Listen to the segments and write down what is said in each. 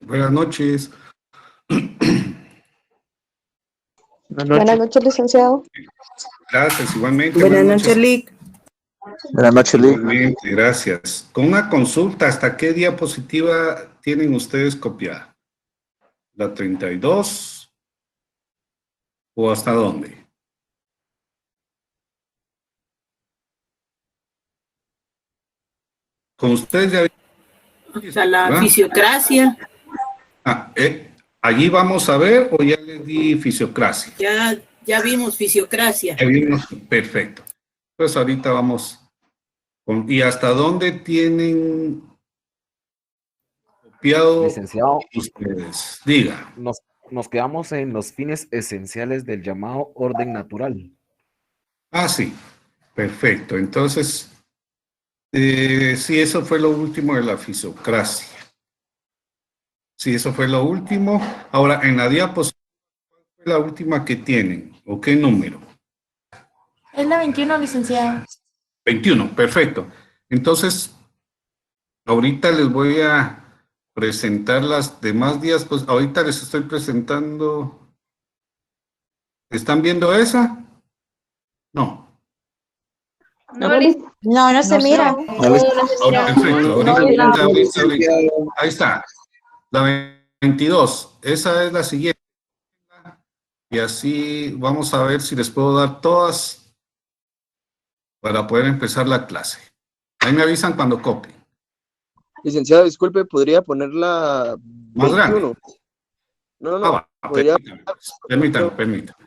Buenas noches. Buenas Buenas noches. noches, licenciado. Gracias, igualmente. Buenas noches, Lick. Buenas noches, Lee. Igualmente, gracias. Con una consulta, ¿hasta qué diapositiva tienen ustedes copiada? ¿La 32 o hasta dónde? Con ustedes ya... O sea, la ¿verdad? fisiocracia, ¿Allí vamos a ver o ya les di fisiocracia? ya vimos fisiocracia. Ya vimos, perfecto. Pues ahorita vamos con... ¿Y hasta dónde tienen copiado Licenciado, ustedes? Diga. nos quedamos en los fines esenciales del llamado orden natural. Sí, perfecto. Entonces, sí, eso fue lo último de la fisiocracia. Sí, eso fue lo último. Ahora, en la diapositiva, ¿cuál fue la última que tienen? ¿O qué número? Es la 21, licenciado. 21, perfecto. Entonces, ahorita les voy a presentar las demás días. Pues ahorita les estoy presentando. ¿Están viendo esa? No. No se mira. Perfecto. Ahorita. Ahí está. La 22. Esa es la siguiente. Y así vamos a ver si les puedo dar todas para poder empezar la clase. Ahí me avisan cuando copien. Licenciado, disculpe, ¿podría ponerla Más grande. 21? No. Podría... Permítame.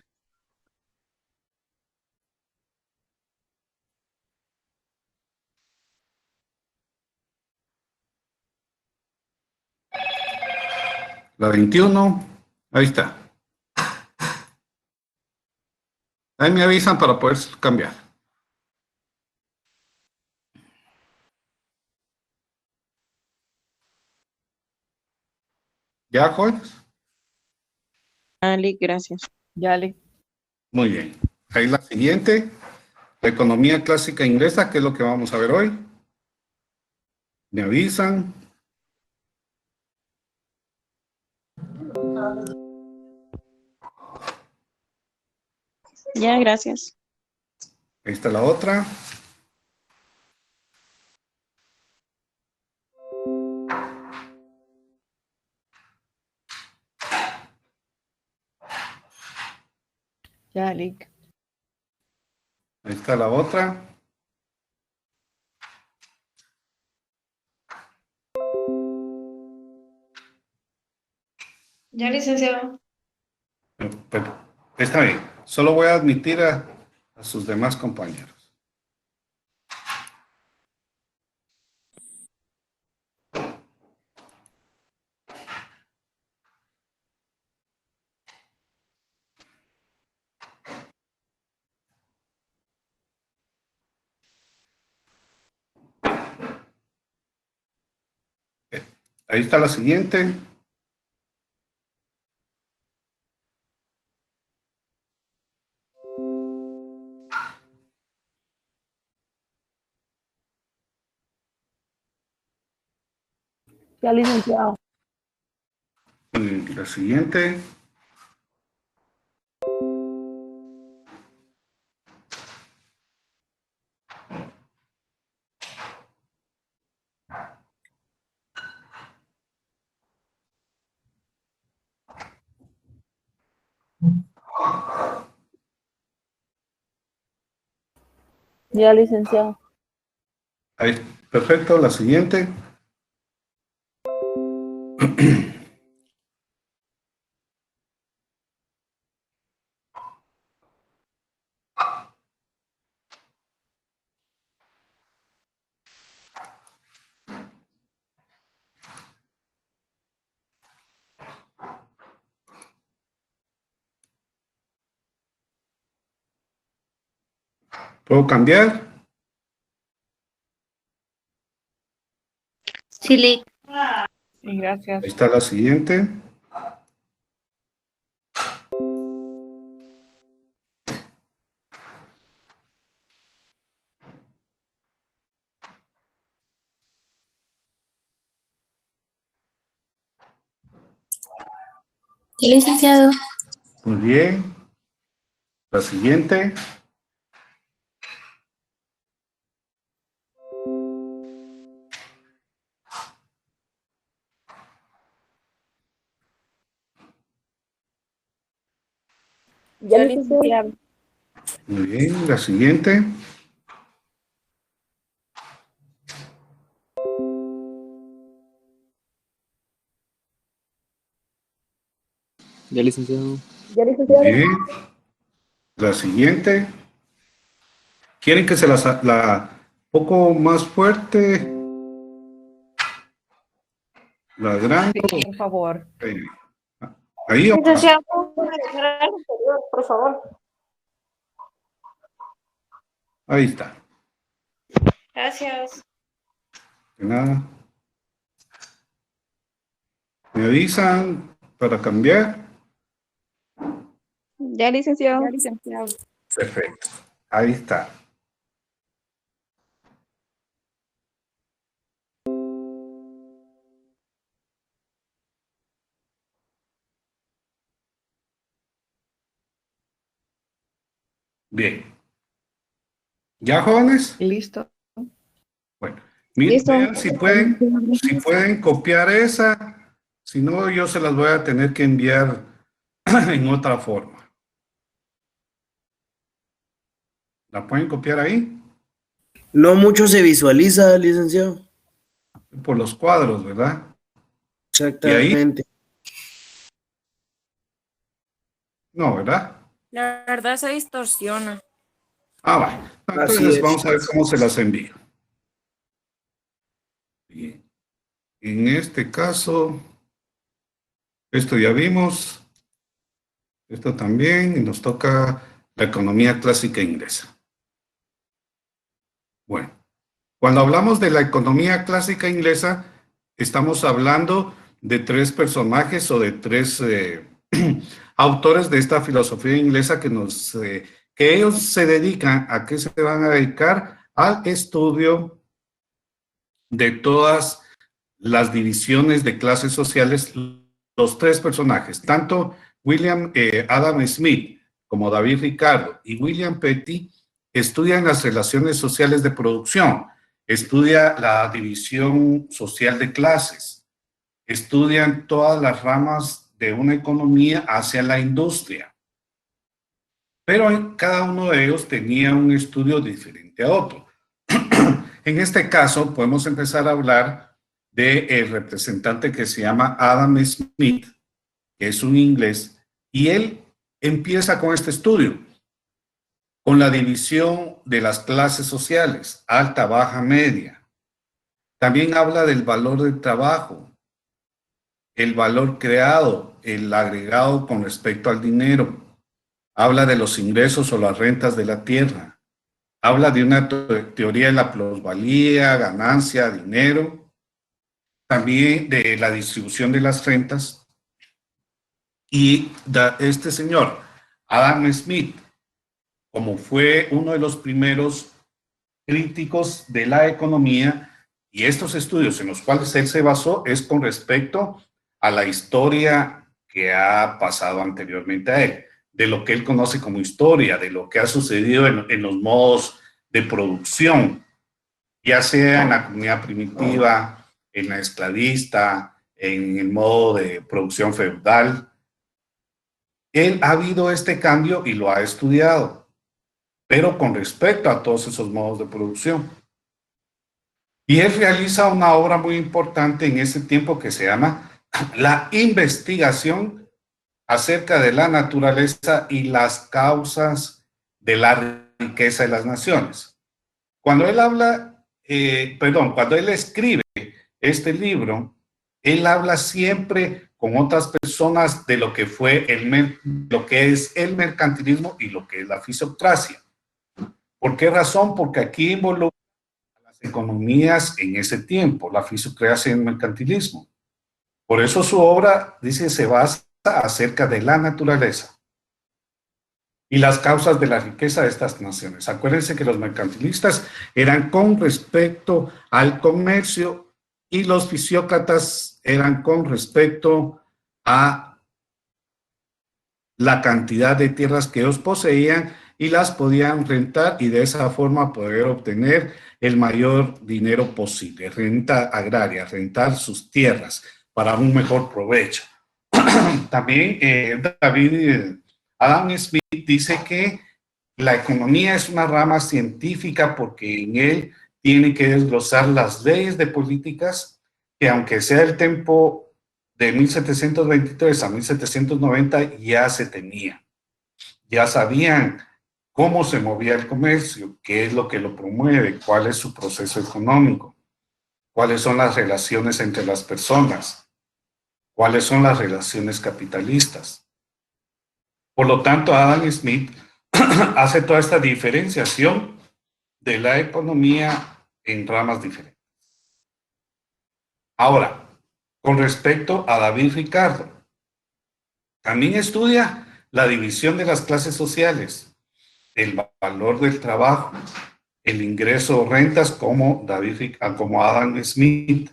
La 21, ahí está. Ahí me avisan para poder cambiar. ¿Ya, jóvenes? Ali, gracias. Ya le. Muy bien. Ahí la siguiente, la economía clásica inglesa, que es lo que vamos a ver hoy. Me avisan. Ya, gracias. Ahí está la otra. Ya, Lick. Ahí está la otra. Ya, licenciado. Pero está bien. Solo voy a admitir a sus demás compañeros. Ahí está la siguiente. Ya, licenciado. La siguiente. Ya, licenciado. Ahí, perfecto. La siguiente. ¿Puedo cambiar? Sí, Lick. Sí, gracias. Ahí está la siguiente. Sí, licenciado. Muy bien. La siguiente. Ya, licenciado. Muy bien. La siguiente. Ya, licenciado. Ya, licenciado. Bien. La siguiente. ¿Quieren que se la poco más fuerte? La grande. Sí, por favor. Ahí. Licenciado, ¿puedo regresar al anterior, por favor? Ahí está. Gracias. De nada. ¿Me avisan para cambiar? Ya, licenciado. Ya, licenciado. Perfecto. Ahí está. Bien. ¿Ya, jóvenes? Listo. Bueno, Listo. vean si pueden copiar esa. Si no, yo se las voy a tener que enviar en otra forma. ¿La pueden copiar ahí? No mucho se visualiza, licenciado. Por los cuadros, ¿verdad? Y ahí, Exactamente. no, ¿verdad? La verdad se distorsiona. Ah, vale. Así Entonces es. vamos a ver cómo se las envío. Bien. En este caso, esto ya vimos. Esto también. Y nos toca la economía clásica inglesa. Bueno. Cuando hablamos de la economía clásica inglesa, estamos hablando de tres personajes o de tres autores de esta filosofía inglesa que ellos se dedican a qué se van a dedicar al estudio de todas las divisiones de clases sociales, los tres personajes, tanto Adam Smith como David Ricardo y William Petty, estudian las relaciones sociales de producción, estudia la división social de clases, estudian todas las ramas de una economía hacia la industria. Pero cada uno de ellos tenía un estudio diferente a otro. En este caso, podemos empezar a hablar del representante que se llama Adam Smith, que es un inglés, y él empieza con este estudio, con la división de las clases sociales, alta, baja, media. También habla del valor del trabajo, el valor creado, el agregado con respecto al dinero. Habla de los ingresos o las rentas de la tierra. Habla de una teoría de la plusvalía, ganancia, dinero. También de la distribución de las rentas. Y este señor, Adam Smith, como fue uno de los primeros críticos de la economía, y estos estudios en los cuales él se basó es con respecto a la historia que ha pasado anteriormente a él, de lo que él conoce como historia, de lo que ha sucedido en los modos de producción, ya sea en la comunidad primitiva, en la esclavista, en el modo de producción feudal. Él ha habido este cambio y lo ha estudiado, pero con respecto a todos esos modos de producción. Y él realiza una obra muy importante en ese tiempo que se llama La investigación acerca de la naturaleza y las causas de la riqueza de las naciones. Cuando él habla, cuando él escribe este libro, él habla siempre con otras personas de lo que lo que es el mercantilismo y lo que es la fisiocracia. ¿Por qué razón? Porque aquí involucra las economías en ese tiempo, la fisiocracia y el mercantilismo. Por eso su obra, dice, se basa acerca de la naturaleza y las causas de la riqueza de estas naciones. Acuérdense que los mercantilistas eran con respecto al comercio y los fisiócratas eran con respecto a la cantidad de tierras que ellos poseían y las podían rentar y de esa forma poder obtener el mayor dinero posible. Renta agraria, rentar sus tierras para un mejor provecho. También Adam Smith dice que la economía es una rama científica porque en él tiene que desglosar las leyes de políticas que aunque sea el tiempo de 1723 a 1790 ya se tenía. Ya sabían cómo se movía el comercio, qué es lo que lo promueve, cuál es su proceso económico, cuáles son las relaciones entre las personas, cuáles son las relaciones capitalistas. Por lo tanto, Adam Smith hace toda esta diferenciación de la economía en ramas diferentes. Ahora, con respecto a David Ricardo, también estudia la división de las clases sociales, el valor del trabajo, el ingreso o rentas como Adam Smith,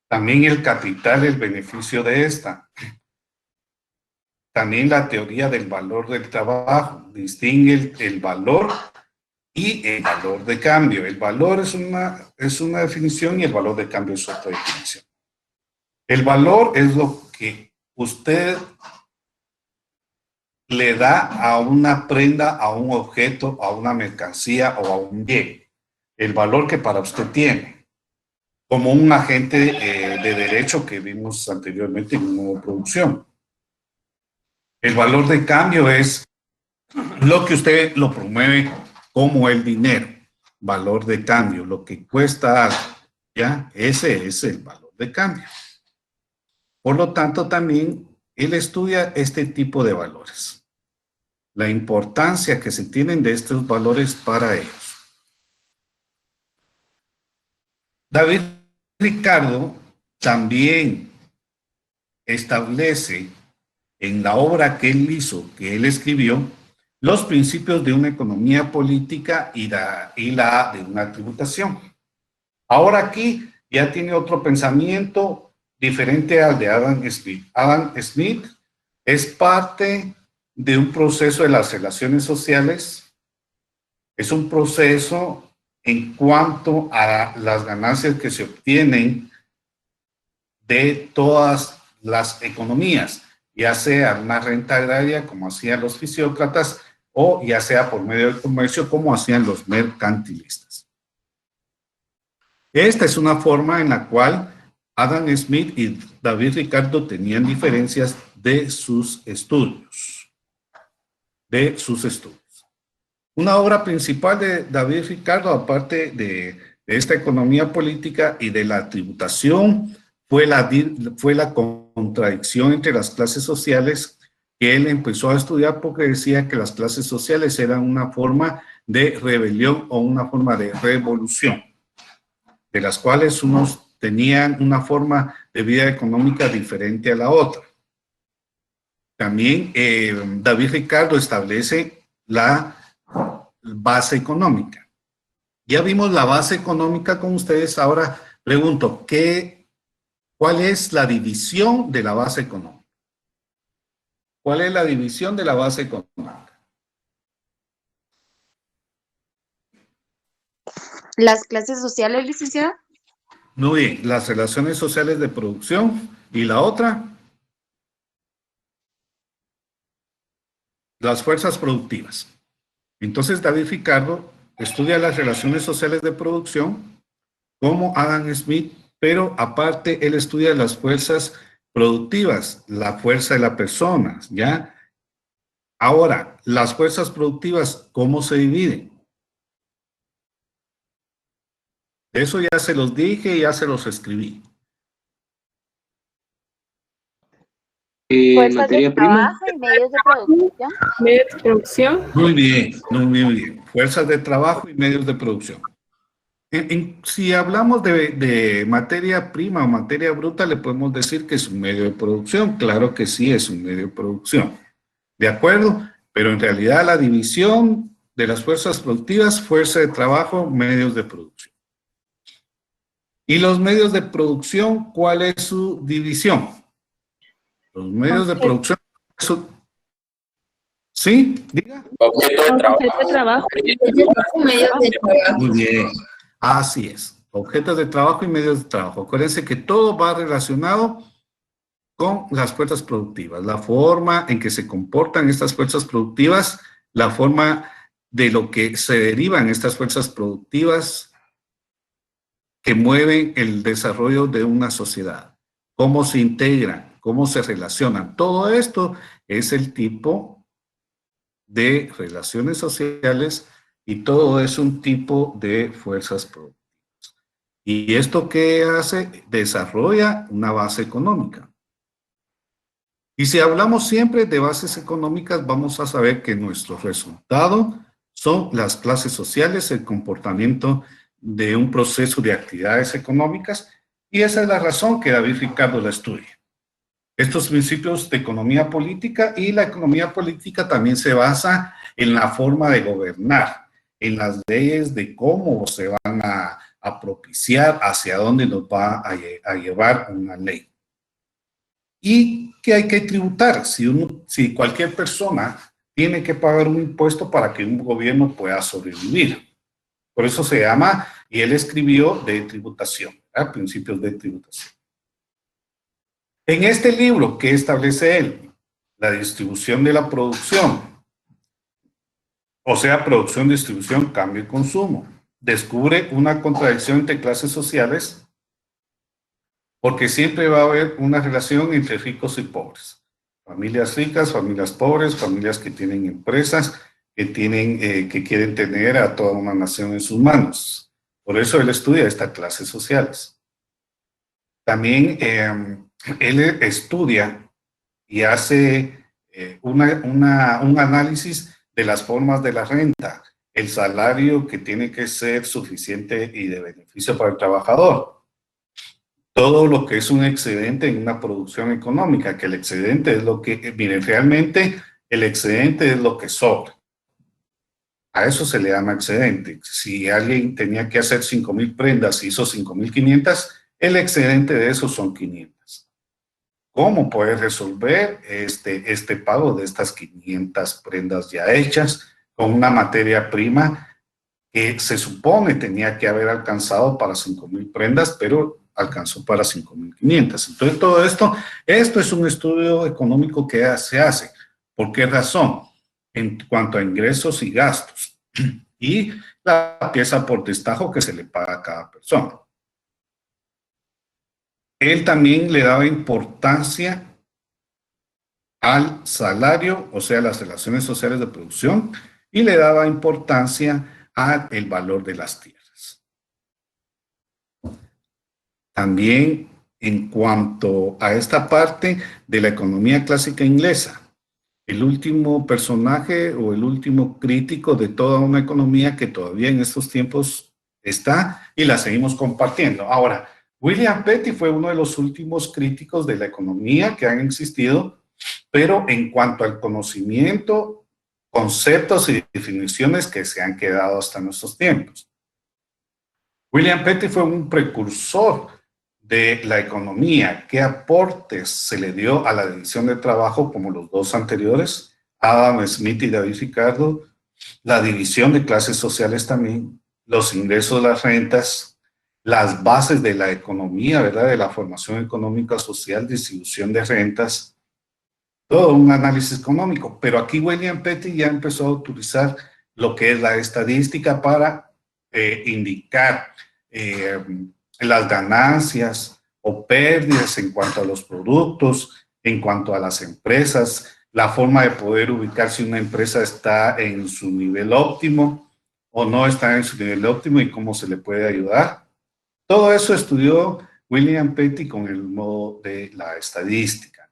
también el capital, el beneficio de esta. También la teoría del valor del trabajo, distingue el valor y el valor de cambio. El valor es una definición y el valor de cambio es otra definición. El valor es lo que usted le da a una prenda, a un objeto, a una mercancía o a un bien. El valor que para usted tiene, como un agente de derecho que vimos anteriormente en una producción. El valor de cambio es lo que usted lo promueve como el dinero, valor de cambio, lo que cuesta algo, ¿ya? Ese es el valor de cambio. Por lo tanto, también él estudia este tipo de valores, la importancia que se tienen de estos valores para ellos. David Ricardo también establece en la obra que él hizo, que él escribió, los principios de una economía política y la de una tributación. Ahora aquí ya tiene otro pensamiento diferente al de Adam Smith. Adam Smith es parte de un proceso de las relaciones sociales, es un proceso en cuanto a las ganancias que se obtienen de todas las economías, ya sea una renta agraria como hacían los fisiócratas o ya sea por medio del comercio como hacían los mercantilistas. Esta es una forma en la cual Adam Smith y David Ricardo tenían diferencias de sus estudios. Una obra principal de David Ricardo, aparte de esta economía política y de la tributación, fue la contradicción entre las clases sociales, que él empezó a estudiar porque decía que las clases sociales eran una forma de rebelión o una forma de revolución, de las cuales unos tenían una forma de vida económica diferente a la otra. También David Ricardo establece la base económica. Ya vimos la base económica con ustedes, ahora pregunto, ¿cuál es la división de la base económica? ¿Cuál es la división de la base económica? Las clases sociales, licenciado. Muy bien, las relaciones sociales de producción y la otra, las fuerzas productivas. Entonces David Ricardo estudia las relaciones sociales de producción como Adam Smith, pero aparte él estudia las fuerzas productivas, la fuerza de la persona, ¿ya? Ahora, las fuerzas productivas, ¿cómo se dividen? Eso ya se los dije y ya se los escribí. Fuerzas de Materia prima. trabajo y medios de producción. Medios de producción. Muy bien, muy bien. Fuerzas de trabajo y medios de producción. Si hablamos de materia prima o materia bruta, le podemos decir que es un medio de producción. Claro que sí, es un medio de producción. ¿De acuerdo? Pero en realidad la división de las fuerzas productivas, fuerza de trabajo, medios de producción. ¿Y los medios de producción, cuál es su división? Los medios de producción, ¿Sí? Diga. Objeto de trabajo. Objeto de trabajo. Medios de trabajo. Muy bien. Así es. Objetos de trabajo y medios de trabajo. Acuérdense que todo va relacionado con las fuerzas productivas, la forma en que se comportan estas fuerzas productivas, la forma de lo que se derivan estas fuerzas productivas que mueven el desarrollo de una sociedad, cómo se integran, cómo se relacionan. Todo esto es el tipo de relaciones sociales y todo es un tipo de fuerzas productivas. ¿Y esto qué hace? Desarrolla una base económica. Y si hablamos siempre de bases económicas, vamos a saber que nuestro resultado son las clases sociales, el comportamiento de un proceso de actividades económicas, y esa es la razón que David Ricardo la estudia. Estos principios de economía política, y la economía política también se basa en la forma de gobernar, en las leyes de cómo se van a propiciar, hacia dónde nos va a llevar una ley. Y que hay que tributar. Si cualquier persona tiene que pagar un impuesto para que un gobierno pueda sobrevivir. Por eso se llama, y él escribió, de tributación, ¿verdad? Principios de tributación. En este libro, ¿qué establece él? La distribución de la producción. O sea, producción, distribución, cambio y consumo. Descubre una contradicción entre clases sociales, porque siempre va a haber una relación entre ricos y pobres. Familias ricas, familias pobres, familias que tienen empresas, que quieren tener a toda una nación en sus manos. Por eso él estudia estas clases sociales. También él estudia y hace un análisis de las formas de la renta, el salario que tiene que ser suficiente y de beneficio para el trabajador. Todo lo que es un excedente en una producción económica, que el excedente es lo que, miren, realmente el excedente es lo que sobra. A eso se le llama excedente. Si alguien tenía que hacer 5,000 prendas y hizo 5,500, el excedente de eso son 500. ¿Cómo puede resolver este pago de estas 500 prendas ya hechas con una materia prima que se supone tenía que haber alcanzado para 5,000 prendas, pero alcanzó para 5,500? Entonces, todo esto es un estudio económico que se hace. ¿Por qué razón? En cuanto a ingresos y gastos, y la pieza por destajo que se le paga a cada persona. Él también le daba importancia al salario, o sea, las relaciones sociales de producción, y le daba importancia al valor de las tierras. También en cuanto a esta parte de la economía clásica inglesa, el último personaje o el último crítico de toda una economía que todavía en estos tiempos está y la seguimos compartiendo. Ahora, William Petty fue uno de los últimos críticos de la economía que han existido, pero en cuanto al conocimiento, conceptos y definiciones que se han quedado hasta nuestros tiempos. William Petty fue un precursor de la economía. ¿Qué aportes se le dio a la división de trabajo como los dos anteriores, Adam Smith y David Ricardo? La división de clases sociales también, los ingresos, las rentas, las bases de la economía, ¿verdad? De la formación económica social, distribución de rentas, todo un análisis económico. Pero aquí William Petty ya empezó a utilizar lo que es la estadística para indicar las ganancias o pérdidas en cuanto a los productos, en cuanto a las empresas, la forma de poder ubicar si una empresa está en su nivel óptimo o no está en su nivel óptimo y cómo se le puede ayudar. Todo eso estudió William Petty con el modo de la estadística.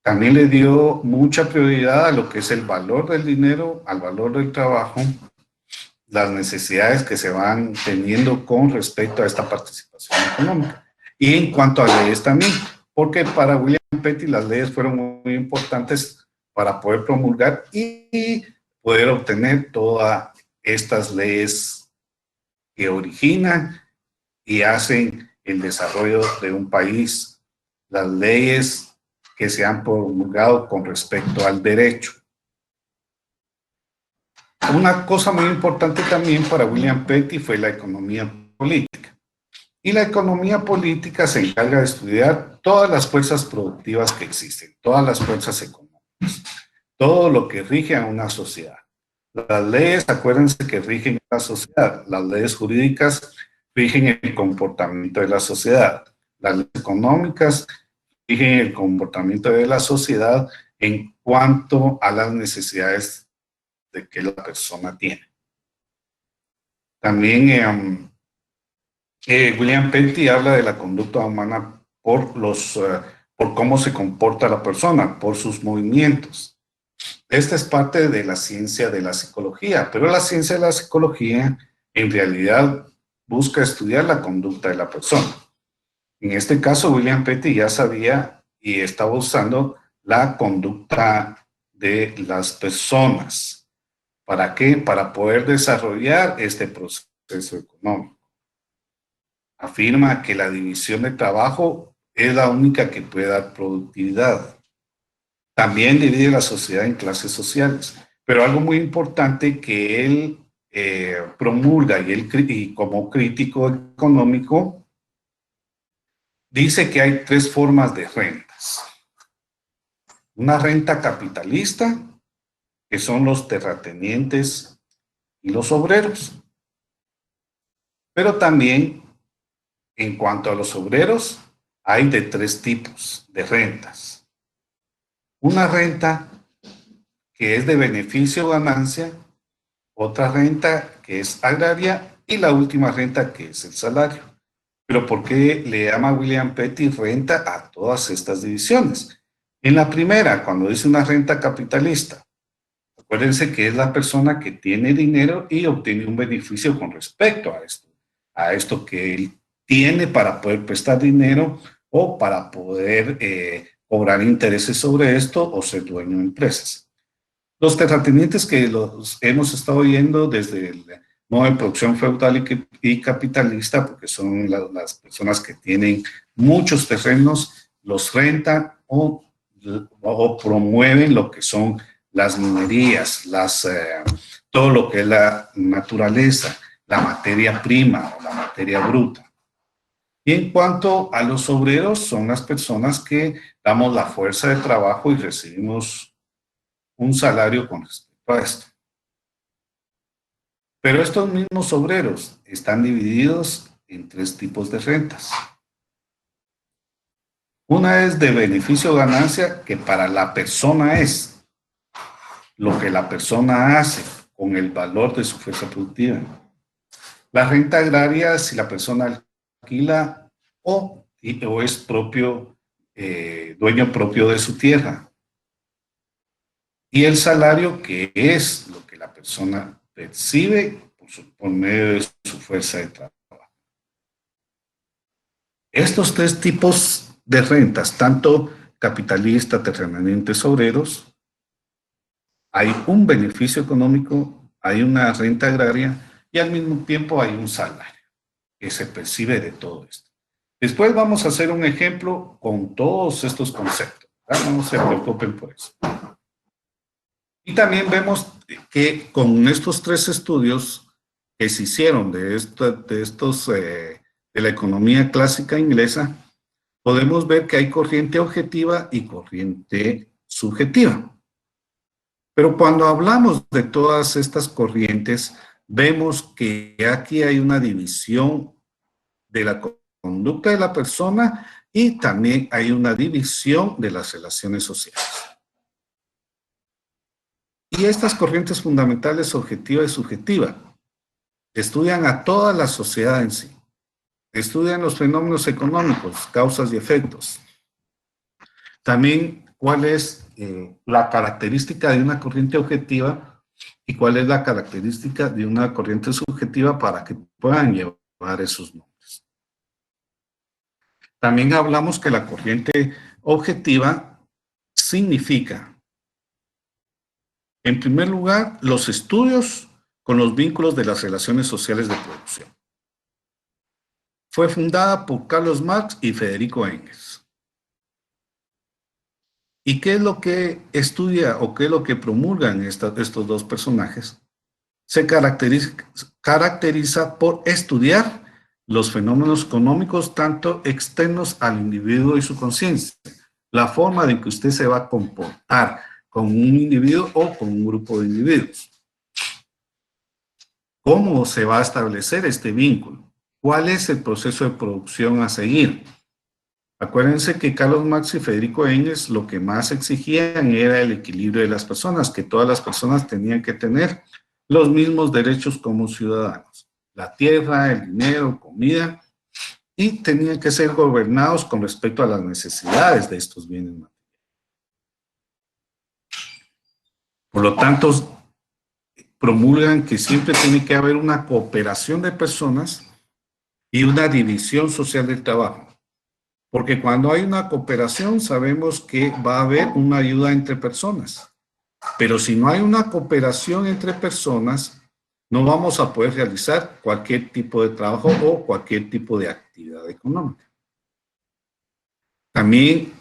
También le dio mucha prioridad a lo que es el valor del dinero, al valor del trabajo, las necesidades que se van teniendo con respecto a esta participación económica. Y en cuanto a leyes también, porque para William Petty las leyes fueron muy importantes para poder promulgar y poder obtener todas estas leyes que originan y hacen el desarrollo de un país. Las leyes que se han promulgado con respecto al derecho. Una cosa muy importante también para William Petty fue la economía política. Y la economía política se encarga de estudiar todas las fuerzas productivas que existen, todas las fuerzas económicas, todo lo que rige a una sociedad. Las leyes, acuérdense que rigen a la sociedad. Las leyes jurídicas rigen el comportamiento de la sociedad. Las leyes económicas rigen el comportamiento de la sociedad en cuanto a las necesidades de que la persona tiene. También William Petty habla de la conducta humana por cómo se comporta la persona, por sus movimientos. Esta es parte de la ciencia de la psicología, pero la ciencia de la psicología en realidad busca estudiar la conducta de la persona. En este caso, William Petty ya sabía y estaba usando la conducta de las personas. ¿Para qué? Para poder desarrollar este proceso económico. Afirma que la división de trabajo es la única que puede dar productividad. También divide la sociedad en clases sociales. Pero algo muy importante que él promulga y como crítico económico, dice que hay tres formas de rentas. Una renta capitalista, que son los terratenientes y los obreros. Pero también, en cuanto a los obreros, hay de tres tipos de rentas. Una renta que es de beneficio o ganancia, otra renta que es agraria y la última renta que es el salario. Pero ¿por qué le llama William Petty renta a todas estas divisiones? En la primera, cuando dice una renta capitalista, acuérdense que es la persona que tiene dinero y obtiene un beneficio con respecto a esto que él tiene para poder prestar dinero o para poder cobrar intereses sobre esto o ser dueño de empresas. Los terratenientes que los hemos estado viendo desde el modo de producción feudal y capitalista, porque son las personas que tienen muchos terrenos, los rentan o promueven lo que son las minerías, todo lo que es la naturaleza, la materia prima o la materia bruta. Y en cuanto a los obreros, son las personas que damos la fuerza de trabajo y recibimos un salario con respecto a esto. Pero estos mismos obreros están divididos en tres tipos de rentas. Una es de beneficio o ganancia, que para la persona es lo que la persona hace con el valor de su fuerza productiva. La renta agraria, si la persona alquila o es dueño propio de su tierra. Y el salario, que es lo que la persona percibe por medio de su fuerza de trabajo. Estos tres tipos de rentas, tanto capitalista, terratenientes, obreros, hay un beneficio económico, hay una renta agraria y al mismo tiempo hay un salario que se percibe de todo esto. Después vamos a hacer un ejemplo con todos estos conceptos, ¿verdad? No se preocupen por eso. Y también vemos que con estos tres estudios que se hicieron de la economía clásica inglesa, podemos ver que hay corriente objetiva y corriente subjetiva. Pero cuando hablamos de todas estas corrientes, vemos que aquí hay una división de la conducta de la persona y también hay una división de las relaciones sociales. Y estas corrientes fundamentales, objetiva y subjetiva, estudian a toda la sociedad en sí. Estudian los fenómenos económicos, causas y efectos. También cuál es la característica de una corriente objetiva y cuál es la característica de una corriente subjetiva para que puedan llevar esos nombres. También hablamos que la corriente objetiva significa, en primer lugar, los estudios con los vínculos de las relaciones sociales de producción. Fue fundada por Carlos Marx y Federico Engels. ¿Y qué es lo que estudia o qué es lo que promulgan estos dos personajes? Se caracteriza por estudiar los fenómenos económicos tanto externos al individuo y su conciencia, la forma de que usted se va a comportar con un individuo o con un grupo de individuos. ¿Cómo se va a establecer este vínculo? ¿Cuál es el proceso de producción a seguir? Acuérdense que Carlos Marx y Federico Engels lo que más exigían era el equilibrio de las personas, que todas las personas tenían que tener los mismos derechos como ciudadanos. La tierra, el dinero, comida, y tenían que ser gobernados con respecto a las necesidades de estos bienes materiales. Por lo tanto, promulgan que siempre tiene que haber una cooperación de personas y una división social del trabajo. Porque cuando hay una cooperación sabemos que va a haber una ayuda entre personas. Pero si no hay una cooperación entre personas, no vamos a poder realizar cualquier tipo de trabajo o cualquier tipo de actividad económica. También,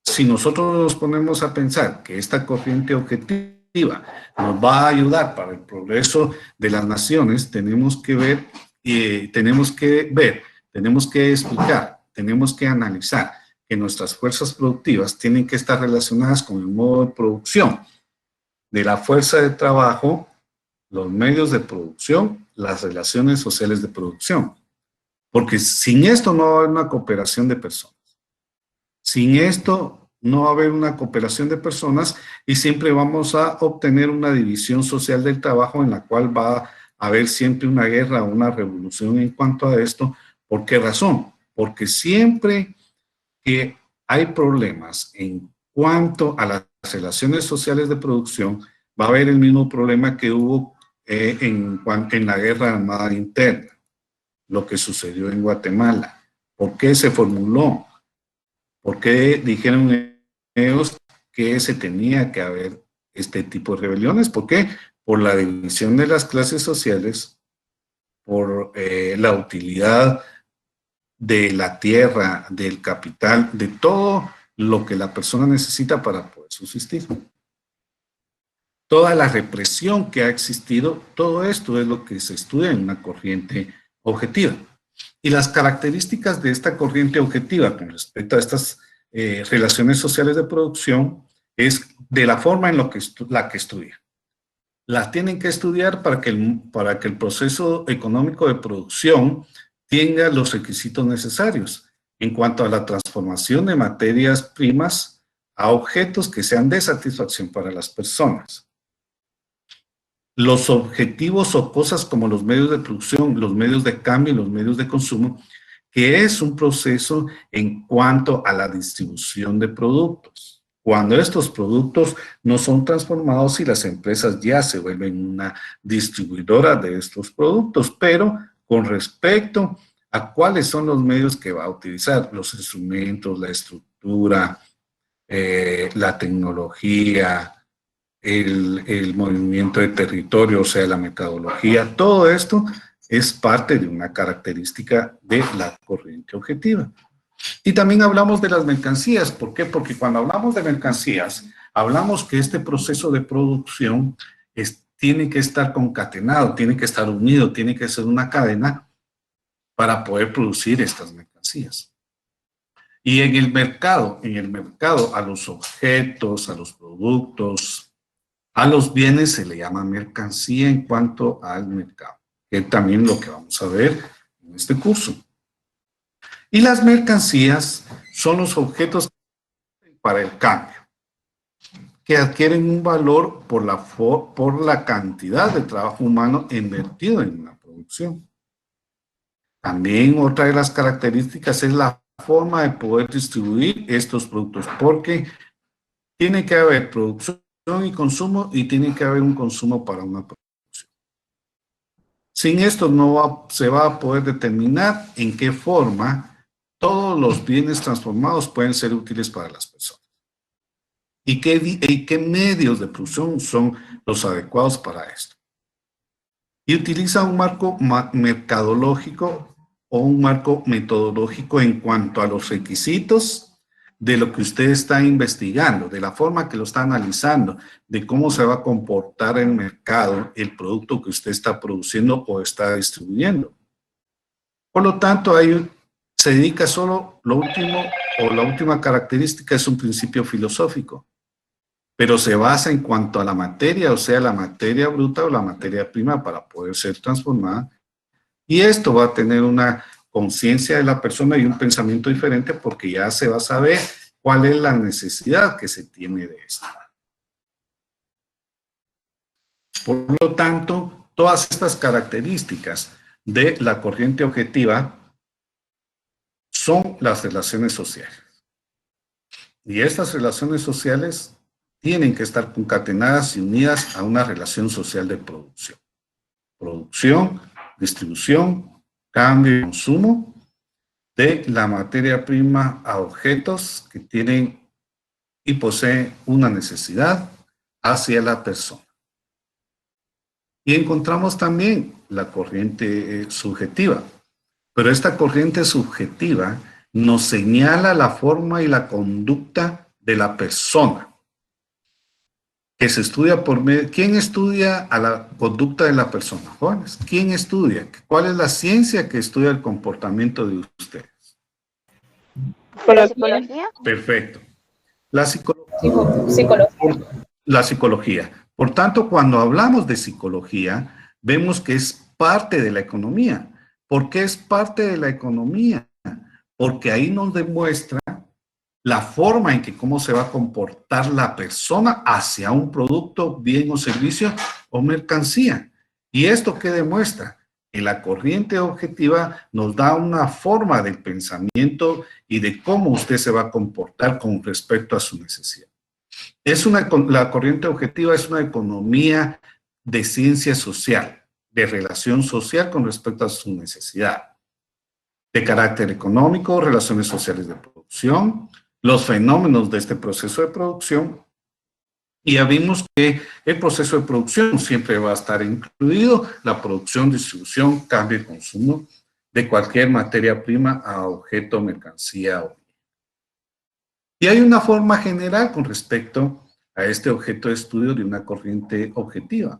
si nosotros nos ponemos a pensar que esta corriente objetiva nos va a ayudar para el progreso de las naciones, tenemos que explicar, tenemos que analizar que nuestras fuerzas productivas tienen que estar relacionadas con el modo de producción de la fuerza de trabajo, los medios de producción, las relaciones sociales de producción. Porque sin esto no va a haber una cooperación de personas. Sin esto no va a haber una cooperación de personas y siempre vamos a obtener una división social del trabajo en la cual va a haber siempre una guerra o una revolución en cuanto a esto. ¿Por qué razón? Porque siempre que hay problemas en cuanto a las relaciones sociales de producción, va a haber el mismo problema que hubo en la guerra armada interna, lo que sucedió en Guatemala. ¿Por qué se formuló? ¿Por qué dijeron ellos que se tenía que haber este tipo de rebeliones? ¿Por qué? Por la división de las clases sociales, por la utilidad de la tierra, del capital, de todo lo que la persona necesita para poder subsistir. Toda la represión que ha existido, todo esto es lo que se estudia en una corriente objetiva. Y las características de esta corriente objetiva con respecto a estas relaciones sociales de producción es de la forma en la que estudia. Las tienen que estudiar para que el proceso económico de producción tenga los requisitos necesarios en cuanto a la transformación de materias primas a objetos que sean de satisfacción para las personas. Los objetivos o cosas como los medios de producción, los medios de cambio y los medios de consumo, que es un proceso en cuanto a la distribución de productos. Cuando estos productos no son transformados y las empresas ya se vuelven una distribuidora de estos productos, pero con respecto a cuáles son los medios que va a utilizar, los instrumentos, la estructura, la tecnología, el movimiento de territorio, o sea, la metodología, todo esto es parte de una característica de la corriente objetiva. Y también hablamos de las mercancías. ¿Por qué? Porque cuando hablamos de mercancías, hablamos que este proceso de producción tiene que estar concatenado, tiene que estar unido, tiene que ser una cadena para poder producir estas mercancías. Y en el mercado a los objetos, a los productos, a los bienes se le llama mercancía en cuanto al mercado, que es también lo que vamos a ver en este curso. Y las mercancías son los objetos para el cambio, que adquieren un valor por la cantidad de trabajo humano invertido en una producción. También otra de las características es la forma de poder distribuir estos productos, porque tiene que haber producción y consumo y tiene que haber un consumo para una producción. Sin esto no se va a poder determinar en qué forma todos los bienes transformados pueden ser útiles para las personas. ¿Y qué medios de producción son los adecuados para esto? Y utiliza un marco mercadológico o un marco metodológico en cuanto a los requisitos de lo que usted está investigando, de la forma que lo está analizando, de cómo se va a comportar en el mercado el producto que usted está produciendo o está distribuyendo. Por lo tanto, ahí se dedica solo lo último, o la última característica es un principio filosófico, pero se basa en cuanto a la materia, o sea, la materia bruta o la materia prima para poder ser transformada. Y esto va a tener una conciencia de la persona y un pensamiento diferente porque ya se va a saber cuál es la necesidad que se tiene de esto. Por lo tanto, todas estas características de la corriente objetiva son las relaciones sociales. Y estas relaciones sociales tienen que estar concatenadas y unidas a una relación social de producción. Producción, distribución, cambio y consumo de la materia prima a objetos que tienen y poseen una necesidad hacia la persona. Y encontramos también la corriente subjetiva, pero esta corriente subjetiva nos señala la forma y la conducta de la persona, que se estudia por medio. ¿Quién estudia a la conducta de la persona? Jóvenes, ¿quién estudia? ¿Cuál es la ciencia que estudia el comportamiento de ustedes? ¿Psicología? Perfecto. La Psicología. La psicología. Por tanto, cuando hablamos de psicología, vemos que es parte de la economía. ¿Por qué es parte de la economía? Porque ahí nos demuestra la forma en que cómo se va a comportar la persona hacia un producto, bien o servicio o mercancía. ¿Y esto qué demuestra? Que la corriente objetiva nos da una forma de pensamiento y de cómo usted se va a comportar con respecto a su necesidad. La corriente objetiva es una economía de ciencia social, de relación social con respecto a su necesidad, de carácter económico, relaciones sociales de producción, los fenómenos de este proceso de producción. Y ya vimos que el proceso de producción siempre va a estar incluido la producción, distribución, cambio y consumo de cualquier materia prima a objeto, mercancía o bien. Y hay una forma general con respecto a este objeto de estudio de una corriente objetiva,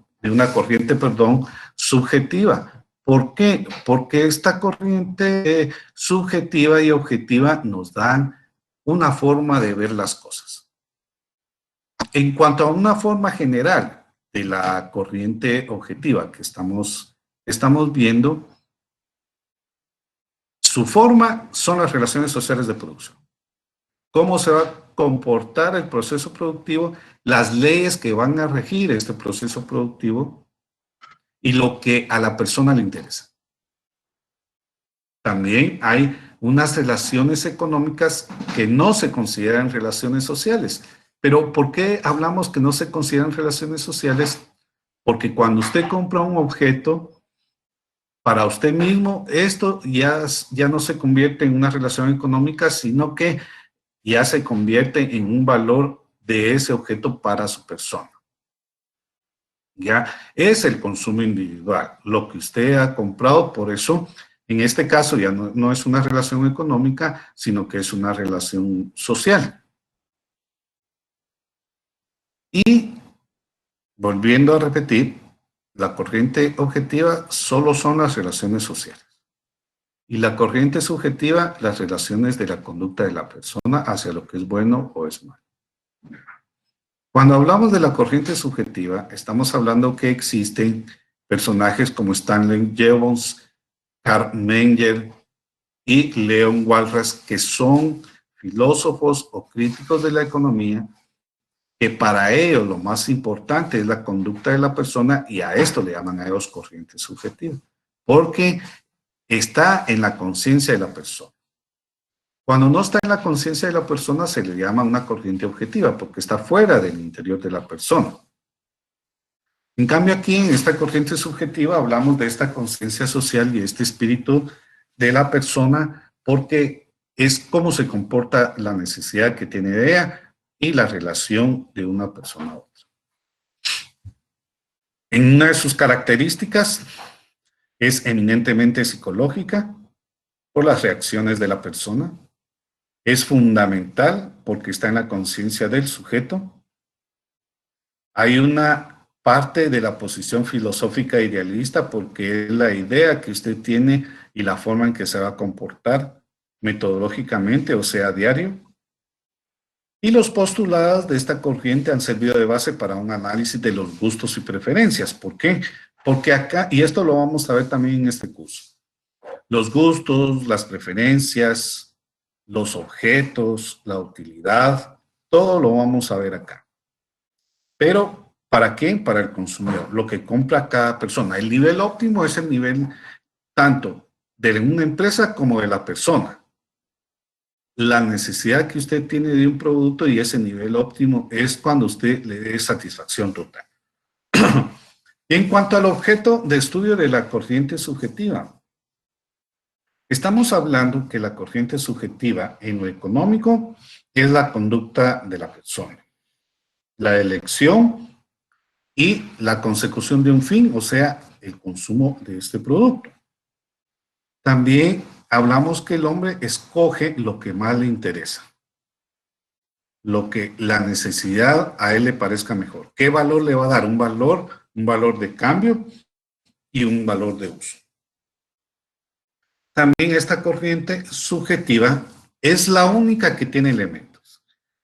subjetiva. ¿Por qué? Porque esta corriente subjetiva y objetiva nos dan una forma de ver las cosas. En cuanto a una forma general de la corriente objetiva que estamos viendo, su forma son las relaciones sociales de producción. ¿Cómo se va a comportar el proceso productivo? Las leyes que van a regir este proceso productivo y lo que a la persona le interesa. También hay unas relaciones económicas que no se consideran relaciones sociales. Pero ¿por qué hablamos que no se consideran relaciones sociales? Porque cuando usted compra un objeto, para usted mismo, esto ya no se convierte en una relación económica, sino que ya se convierte en un valor de ese objeto para su persona. Ya es el consumo individual, lo que usted ha comprado, por eso en este caso ya no es una relación económica, sino que es una relación social. Y volviendo a repetir, la corriente objetiva solo son las relaciones sociales. Y la corriente subjetiva, las relaciones de la conducta de la persona hacia lo que es bueno o es malo. Cuando hablamos de la corriente subjetiva, estamos hablando que existen personajes como Stanley Jevons, Karl Menger y Leon Walras, que son filósofos o críticos de la economía, que para ellos lo más importante es la conducta de la persona, y a esto le llaman a ellos corriente subjetiva, porque está en la conciencia de la persona. Cuando no está en la conciencia de la persona se le llama una corriente objetiva, porque está fuera del interior de la persona. En cambio aquí en esta corriente subjetiva hablamos de esta conciencia social y este espíritu de la persona, porque es cómo se comporta la necesidad que tiene de ella y la relación de una persona a otra. En una de sus características es eminentemente psicológica por las reacciones de la persona. Es fundamental porque está en la conciencia del sujeto. Hay una parte de la posición filosófica idealista porque es la idea que usted tiene y la forma en que se va a comportar metodológicamente, o sea, a diario. Y los postulados de esta corriente han servido de base para un análisis de los gustos y preferencias. ¿Por qué? Porque acá, y esto lo vamos a ver también en este curso, los gustos, las preferencias, los objetos, la utilidad, todo lo vamos a ver acá. Pero, ¿para qué? Para el consumidor, lo que compra cada persona. El nivel óptimo es el nivel tanto de una empresa como de la persona. La necesidad que usted tiene de un producto y ese nivel óptimo es cuando usted le dé satisfacción total. En cuanto al objeto de estudio de la corriente subjetiva, estamos hablando que la corriente subjetiva en lo económico es la conducta de la persona, la elección y la consecución de un fin, o sea, el consumo de este producto. También hablamos que el hombre escoge lo que más le interesa, lo que la necesidad a él le parezca mejor. ¿Qué valor le va a dar? Un valor de cambio y un valor de uso. También esta corriente subjetiva es la única que tiene elementos.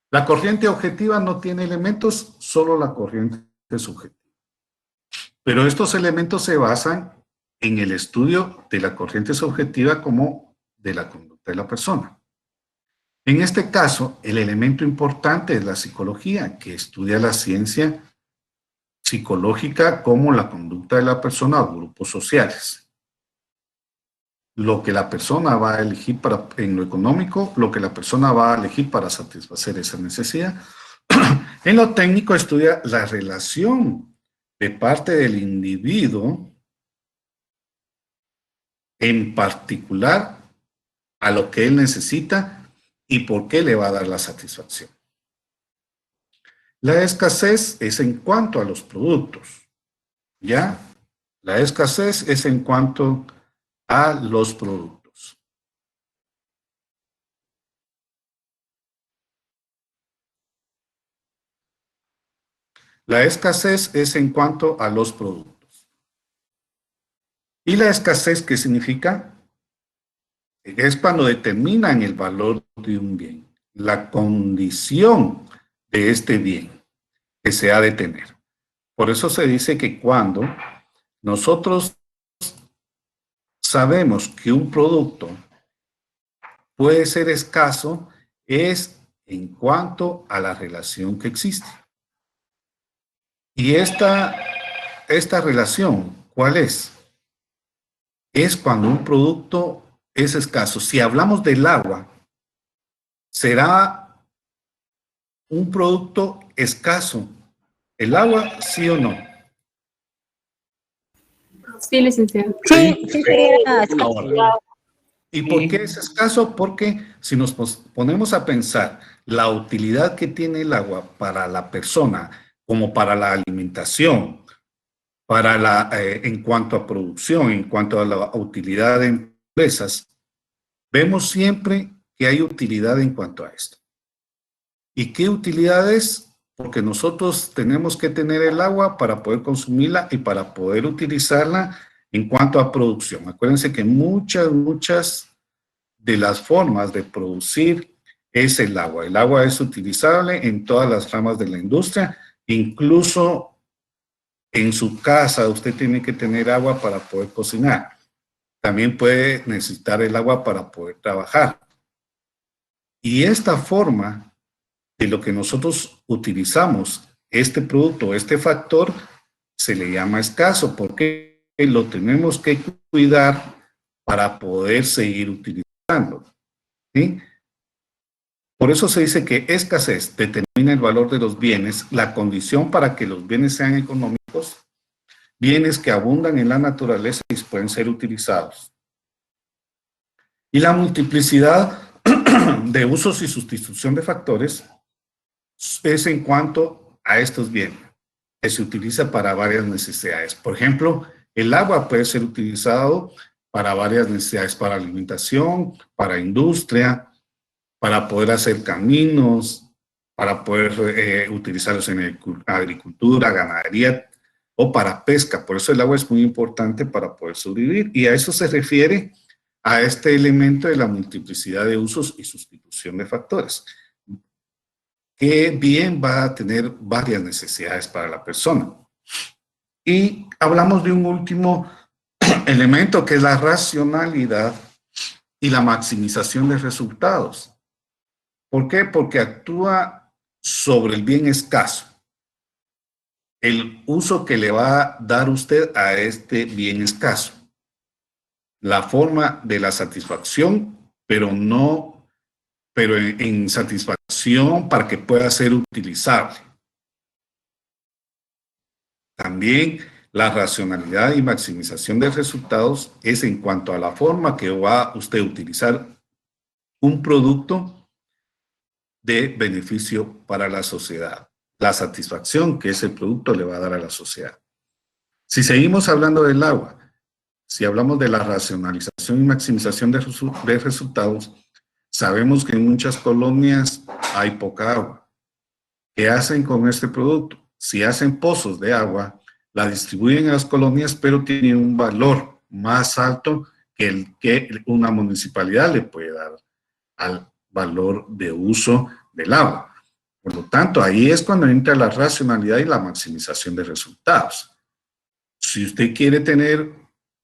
La corriente objetiva no tiene elementos, solo la corriente subjetiva. Pero estos elementos se basan en el estudio de la corriente subjetiva como de la conducta de la persona. En este caso, el elemento importante es la psicología, que estudia la ciencia psicológica como la conducta de la persona o grupos sociales. Lo que la persona va a elegir en lo económico, lo que la persona va a elegir para satisfacer esa necesidad. En lo técnico estudia la relación de parte del individuo, en particular a lo que él necesita y por qué le va a dar la satisfacción. La escasez es en cuanto a los productos, ¿ya? La escasez es en cuanto a los productos. La escasez es en cuanto a los productos. ¿Y la escasez qué significa? Es cuando determinan el valor de un bien, la condición de este bien que se ha de tener. Por eso se dice que cuando nosotros sabemos que un producto puede ser escaso, es en cuanto a la relación que existe. Y esta relación, ¿cuál es? Es cuando un producto es escaso. Si hablamos del agua, ¿será un producto escaso el agua, sí o no? Sí, licenciado. Sí, sí, sería escaso. ¿Y por qué es escaso? Porque si nos ponemos a pensar la utilidad que tiene el agua para la persona, como para la alimentación, en cuanto a producción, en cuanto a la utilidad de empresas, vemos siempre que hay utilidad en cuanto a esto. ¿Y qué utilidad es? Porque nosotros tenemos que tener el agua para poder consumirla y para poder utilizarla en cuanto a producción. Acuérdense que muchas de las formas de producir es el agua. El agua es utilizable en todas las ramas de la industria, incluso en su casa usted tiene que tener agua para poder cocinar. También puede necesitar el agua para poder trabajar. Y esta forma de lo que nosotros utilizamos, este producto, este factor, se le llama escaso, porque lo tenemos que cuidar para poder seguir utilizando. ¿Sí? Por eso se dice que escasez determina el valor de los bienes, la condición para que los bienes sean económicos, bienes que abundan en la naturaleza y pueden ser utilizados. Y la multiplicidad de usos y sustitución de factores es en cuanto a estos bienes, que se utiliza para varias necesidades. Por ejemplo, el agua puede ser utilizado para varias necesidades, para alimentación, para industria, para poder hacer caminos, para poder utilizarlos en agricultura, ganadería o para pesca. Por eso el agua es muy importante para poder sobrevivir. Y a eso se refiere a este elemento de la multiplicidad de usos y sustitución de factores, que bien va a tener varias necesidades para la persona. Y hablamos de un último elemento que es la racionalidad y la maximización de resultados. ¿Por qué? Porque actúa sobre el bien escaso, el uso que le va a dar usted a este bien escaso, la forma de la satisfacción, pero en satisfacción para que pueda ser utilizable. También la racionalidad y maximización de resultados es en cuanto a la forma que va usted a utilizar un producto de beneficio para la sociedad, la satisfacción que ese producto le va a dar a la sociedad. Si seguimos hablando del agua, si hablamos de la racionalización y maximización de resultados, sabemos que en muchas colonias hay poca agua. ¿Qué hacen con este producto? Si hacen pozos de agua, la distribuyen a las colonias, pero tienen un valor más alto que el que una municipalidad le puede dar al valor de uso del agua. Por lo tanto, ahí es cuando entra la racionalidad y la maximización de resultados. Si usted quiere tener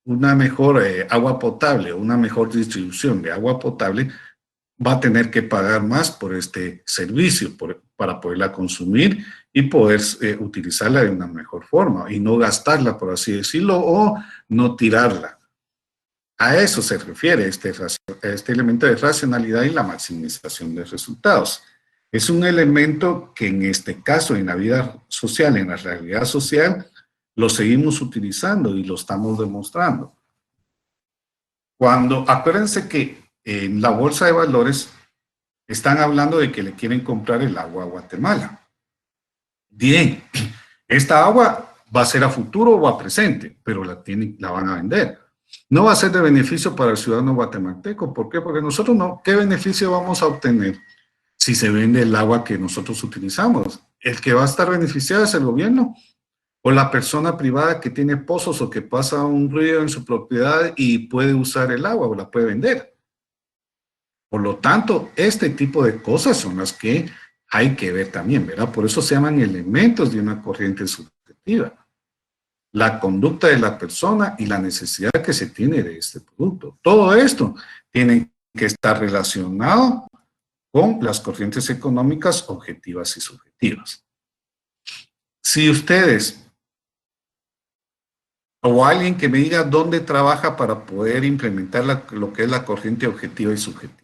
una mejor agua potable, una mejor distribución de agua potable, va a tener que pagar más por este servicio para poderla consumir y poder utilizarla de una mejor forma y no gastarla, por así decirlo, o no tirarla. A eso se refiere este elemento de racionalidad y la maximización de resultados. Es un elemento que en este caso, en la vida social, en la realidad social, lo seguimos utilizando y lo estamos demostrando. Acuérdense que en la bolsa de valores están hablando de que le quieren comprar el agua a Guatemala. Bien, esta agua va a ser a futuro o a presente, pero la van a vender. No va a ser de beneficio para el ciudadano guatemalteco. ¿Por qué? Porque nosotros no. ¿Qué beneficio vamos a obtener si se vende el agua que nosotros utilizamos? El que va a estar beneficiado es el gobierno o la persona privada que tiene pozos o que pasa un río en su propiedad y puede usar el agua o la puede vender. Por lo tanto, este tipo de cosas son las que hay que ver también, ¿verdad? Por eso se llaman elementos de una corriente subjetiva. La conducta de la persona y la necesidad que se tiene de este producto. Todo esto tiene que estar relacionado con las corrientes económicas objetivas y subjetivas. Si ustedes o alguien que me diga dónde trabaja para poder implementar lo que es la corriente objetiva y subjetiva.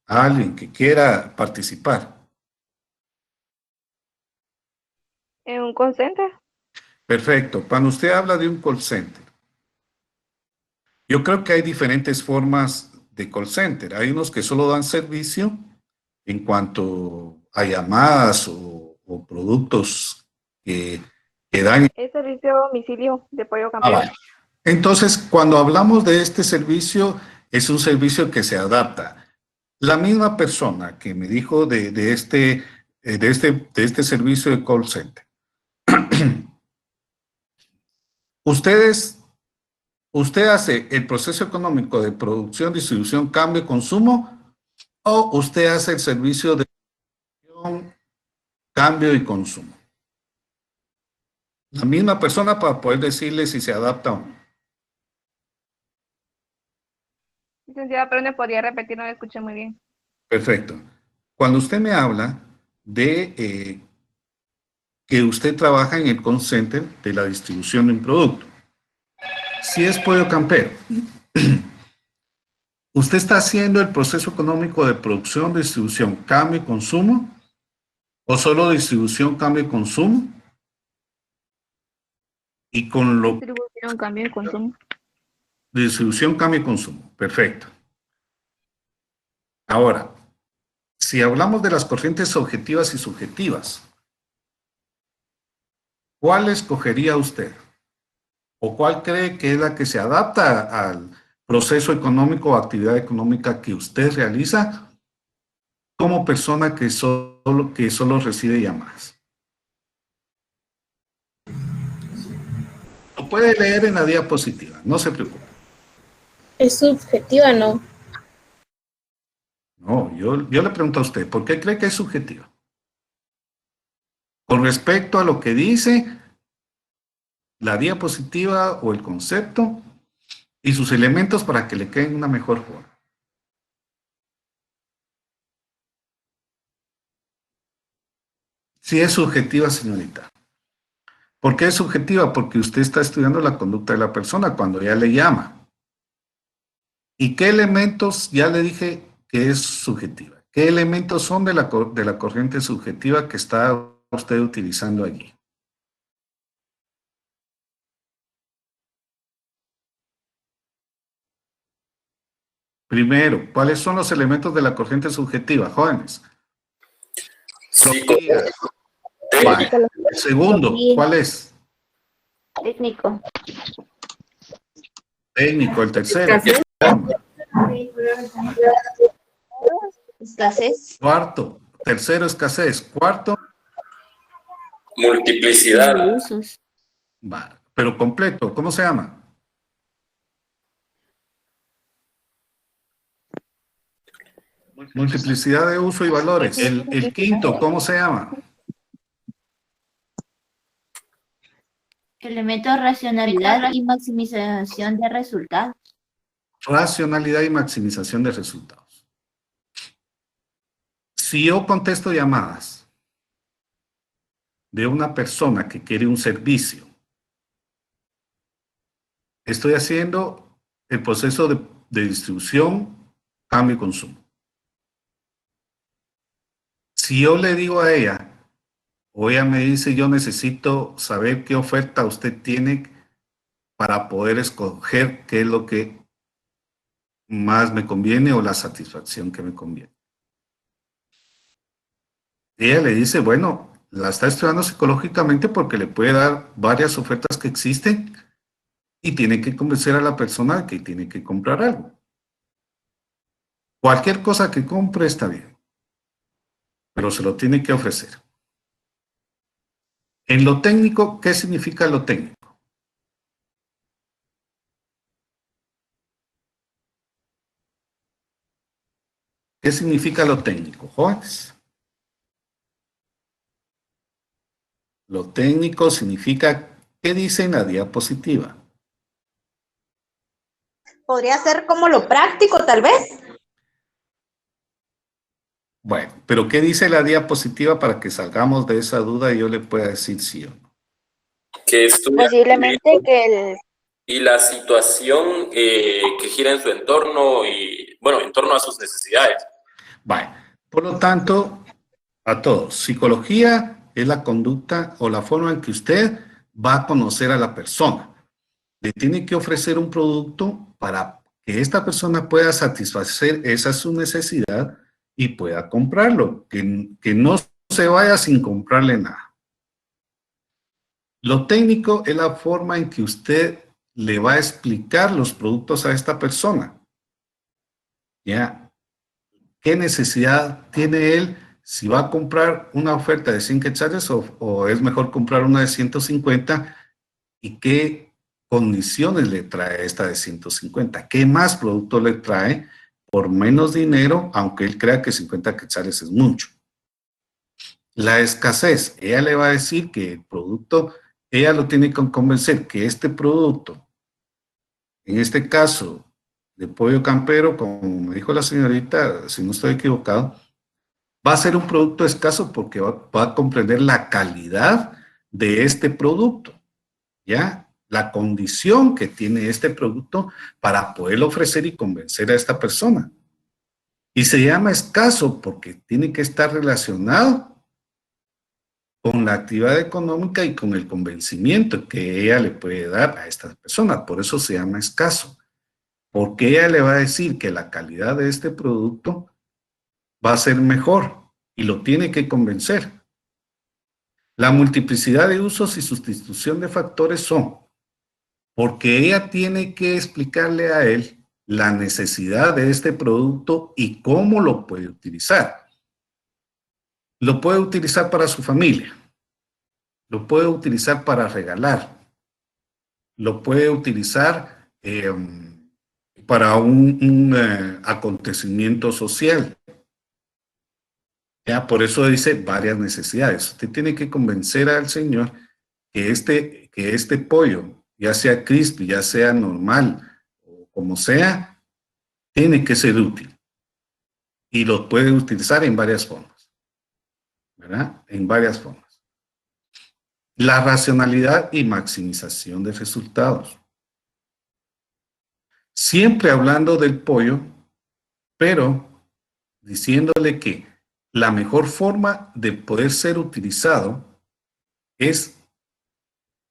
Alguien que quiera participar. ¿En un call center? Perfecto. Cuando usted habla de un call center, yo creo que hay diferentes formas de call center. Hay unos que solo dan servicio en cuanto a llamadas o productos que dan. Es servicio a domicilio de pollo campeón. Vale. Entonces, cuando hablamos de este servicio, es un servicio que se adapta. La misma persona que me dijo de este servicio de call center. ¿Usted hace el proceso económico de producción, distribución, cambio y consumo? ¿O usted hace el servicio de producción, cambio y consumo? La misma persona para poder decirle si se adapta o no. Licenciada, pero me podría repetir, no me escuché muy bien. Perfecto. Cuando usted me habla de que usted trabaja en el call center de la distribución de un producto, si es pollo campero, ¿usted está haciendo el proceso económico de producción, distribución, cambio y consumo? ¿O solo distribución, cambio y consumo? Y con lo... Distribución, cambio y consumo. Distribución, cambio y consumo. Perfecto. Ahora, si hablamos de las corrientes objetivas y subjetivas, ¿cuál escogería usted? ¿O cuál cree que es la que se adapta proceso económico o actividad económica que usted realiza como persona que solo recibe llamadas. Lo puede leer en la diapositiva, no se preocupe. Es subjetiva, ¿no? No, yo le pregunto a usted, ¿por qué cree que es subjetiva? Con respecto a lo que dice la diapositiva o el concepto y sus elementos para que le queden una mejor forma. Sí es subjetiva, señorita. ¿Por qué es subjetiva? Porque usted está estudiando la conducta de la persona cuando ella le llama. ¿Y qué elementos? Ya le dije que es subjetiva. ¿Qué elementos son de la corriente subjetiva que está usted utilizando allí? Primero, ¿cuáles son los elementos de la corriente subjetiva, jóvenes? Psicología. Vale. El segundo, ¿cuál es? Técnico. Técnico. El tercero. Escasez. Cuarto. Tercero, escasez. Cuarto. Multiplicidad. Usos. Vale. Pero completo, ¿cómo se llama? Multiplicidad de uso y valores. El quinto, ¿cómo se llama? Elementos racionalidad y maximización de resultados. Racionalidad y maximización de resultados. Si yo contesto llamadas de una persona que quiere un servicio, estoy haciendo el proceso de distribución, cambio y consumo. Si yo le digo a ella, o ella me dice, yo necesito saber qué oferta usted tiene para poder escoger qué es lo que más me conviene o la satisfacción que me conviene. Ella le dice, bueno, la está estudiando psicológicamente porque le puede dar varias ofertas que existen y tiene que convencer a la persona de que tiene que comprar algo. Cualquier cosa que compre está bien, pero se lo tiene que ofrecer. En lo técnico, ¿qué significa lo técnico? ¿Qué significa lo técnico, jóvenes? Lo técnico significa, ¿qué dice en la diapositiva? Podría ser como lo práctico, tal vez. Bueno, pero ¿qué dice la diapositiva para que salgamos de esa duda y yo le pueda decir sí o no? Que estudia Posiblemente que el... y la situación que gira en su entorno y, bueno, en torno a sus necesidades. Vale, por lo tanto, a todos, psicología es la conducta o la forma en que usted va a conocer a la persona. Le tiene que ofrecer un producto para que esta persona pueda satisfacer esa su necesidad y pueda comprarlo, que no se vaya sin comprarle nada. Lo técnico es la forma en que usted le va a explicar los productos a esta persona. ¿Ya? ¿Qué necesidad tiene él? Si va a comprar una oferta de 100 quetzales o es mejor comprar una de 150 y qué condiciones le trae esta de 150. ¿Qué más producto le trae por menos dinero, aunque él crea que 50 quetzales es mucho? La escasez, ella le va a decir que el producto, ella lo tiene que convencer que este producto, en este caso de pollo campero, como me dijo la señorita, si no estoy equivocado, va a ser un producto escaso porque va a comprender la calidad de este producto, ¿ya? La condición que tiene este producto para poderlo ofrecer y convencer a esta persona. Y se llama escaso porque tiene que estar relacionado con la actividad económica y con el convencimiento que ella le puede dar a esta persona. Por eso se llama escaso. Porque ella le va a decir que la calidad de este producto va a ser mejor y lo tiene que convencer. La multiplicidad de usos y sustitución de factores son porque ella tiene que explicarle a él la necesidad de este producto y cómo lo puede utilizar. Lo puede utilizar para su familia, lo puede utilizar para regalar, lo puede utilizar para un acontecimiento social. Ya, por eso dice varias necesidades. Usted tiene que convencer al Señor que este pollo, ya sea crispy, ya sea normal, o como sea, tiene que ser útil. Y lo puede utilizar en varias formas, ¿verdad? En varias formas. La racionalidad y maximización de resultados. Siempre hablando del pollo, pero diciéndole que la mejor forma de poder ser utilizado es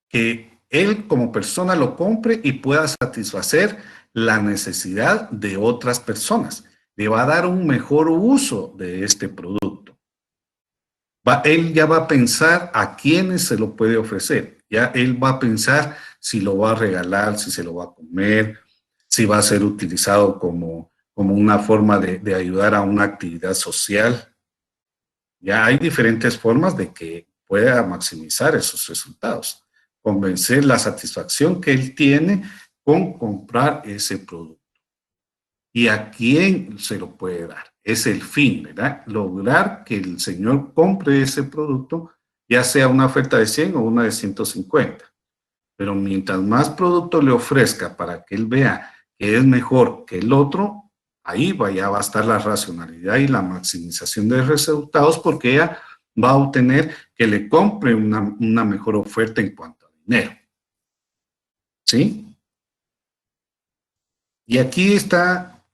que él como persona lo compre y pueda satisfacer la necesidad de otras personas. Le va a dar un mejor uso de este producto. Él ya va a pensar a quiénes se lo puede ofrecer. Ya él va a pensar si lo va a regalar, si se lo va a comer, si va a ser utilizado como una forma de ayudar a una actividad social. Ya hay diferentes formas de que pueda maximizar esos resultados, convencer la satisfacción que él tiene con comprar ese producto. ¿Y a quién se lo puede dar? Es el fin, ¿verdad? Lograr que el Señor compre ese producto, ya sea una oferta de 100 o una de 150. Pero mientras más producto le ofrezca para que él vea que es mejor que el otro, ahí ya va a estar la racionalidad y la maximización de resultados, porque ella va a obtener que le compre una mejor oferta en cuanto a dinero. ¿Sí? Y aquí está,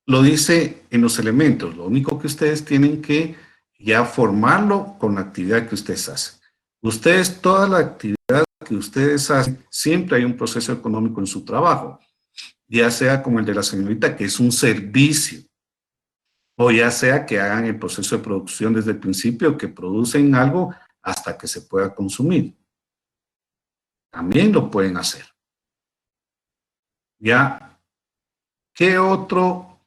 lo dice en los elementos. Lo único que ustedes tienen que ya formarlo con la actividad que ustedes hacen. Ustedes, toda la actividad que ustedes hacen, siempre hay un proceso económico en su trabajo. Ya sea como el de la señorita, que es un servicio, o ya sea que hagan el proceso de producción desde el principio, que producen algo hasta que se pueda consumir. También lo pueden hacer. Ya, ¿qué otro,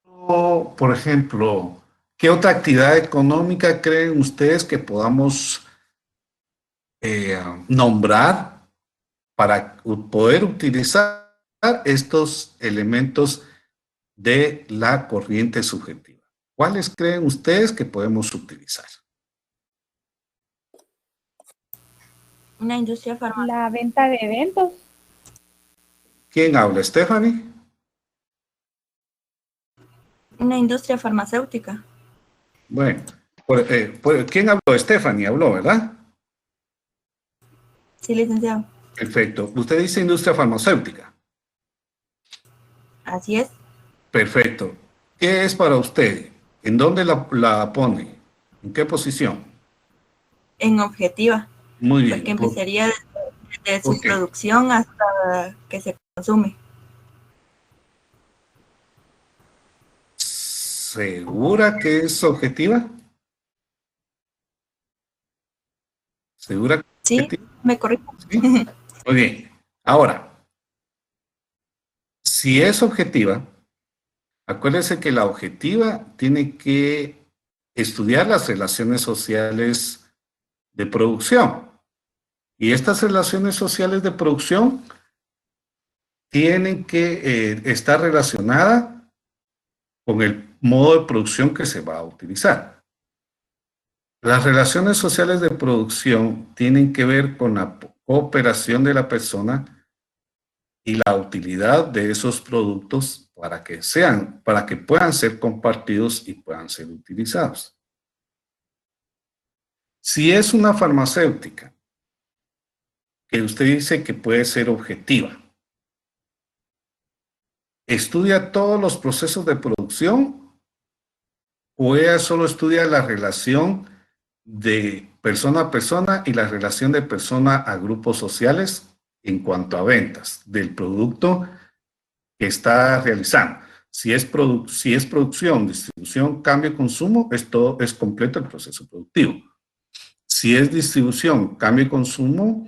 por ejemplo, qué otra actividad económica creen ustedes que podamos nombrar para poder utilizar estos elementos de la corriente subjetiva? ¿Cuáles creen ustedes que podemos utilizar? Una industria farmacéutica. La venta de eventos. ¿Quién habla? ¿Stephanie? Una industria farmacéutica. Bueno, ¿quién habló? Stephanie habló, ¿verdad? Sí, licenciado. Perfecto. Usted dice industria farmacéutica. Así es. Perfecto. ¿Qué es para usted? ¿En dónde la pone? ¿En qué posición? En objetiva. Muy bien. Porque empezaría desde su ¿Por qué? producción hasta que se consume. ¿Segura que es objetiva? ¿Segura que es Sí, objetiva? me corrijo. ¿Sí? Muy bien. Ahora, si es objetiva, acuérdese que la objetiva tiene que estudiar las relaciones sociales de producción. Y estas relaciones sociales de producción tienen que estar relacionadas con el modo de producción que se va a utilizar. Las relaciones sociales de producción tienen que ver con la cooperación de la persona y la utilidad de esos productos para que puedan ser compartidos y puedan ser utilizados. Si es una farmacéutica, que usted dice que puede ser objetiva, ¿estudia todos los procesos de producción o ella solo estudia la relación de persona a persona y la relación de persona a grupos sociales en cuanto a ventas del producto que está realizando? Si es producción, distribución, cambio y consumo, esto es completo el proceso productivo. Si es distribución, cambio y consumo,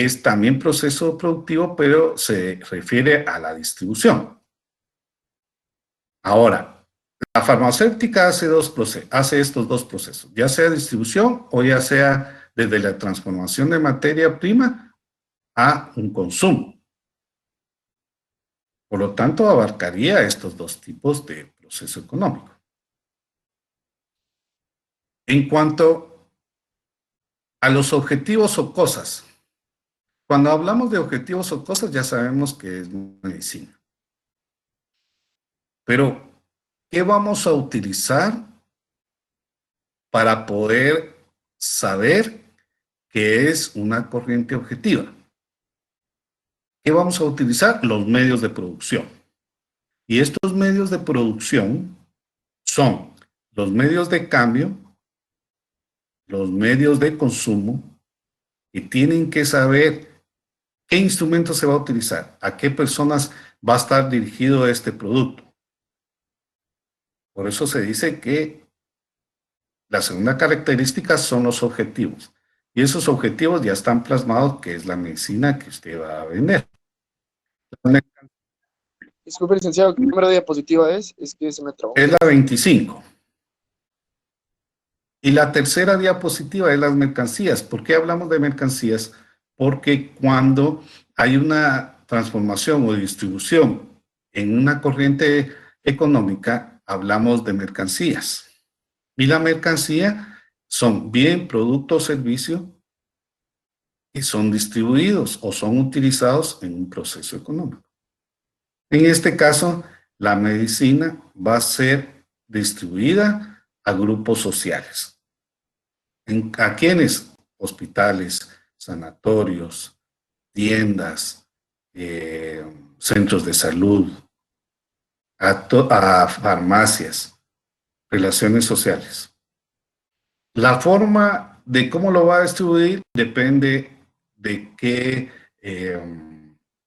es también proceso productivo, pero se refiere a la distribución. Ahora, la farmacéutica hace estos dos procesos, ya sea distribución o ya sea desde la transformación de materia prima a un consumo. Por lo tanto, abarcaría estos dos tipos de proceso económico. En cuanto a los objetivos o cosas, cuando hablamos de objetivos o cosas ya sabemos que es medicina. Pero, ¿qué vamos a utilizar para poder saber qué es una corriente objetiva? ¿Qué vamos a utilizar? Los medios de producción. Y estos medios de producción son los medios de cambio, los medios de consumo, y tienen que saber qué instrumento se va a utilizar, a qué personas va a estar dirigido este producto. Por eso se dice que la segunda característica son los objetivos. Y esos objetivos ya están plasmados, que es la medicina que usted va a vender. Disculpe, licenciado, ¿qué número de diapositiva es? Es que se me trabó. Es la 25. Y la tercera diapositiva es las mercancías. ¿Por qué hablamos de mercancías? Porque cuando hay una transformación o distribución en una corriente económica, hablamos de mercancías. Y la mercancía son bien, producto o servicio que son distribuidos o son utilizados en un proceso económico. En este caso, la medicina va a ser distribuida a grupos sociales. ¿A quiénes? Hospitales, sanatorios, tiendas, centros de salud, a farmacias, relaciones sociales. La forma de cómo lo va a distribuir depende de qué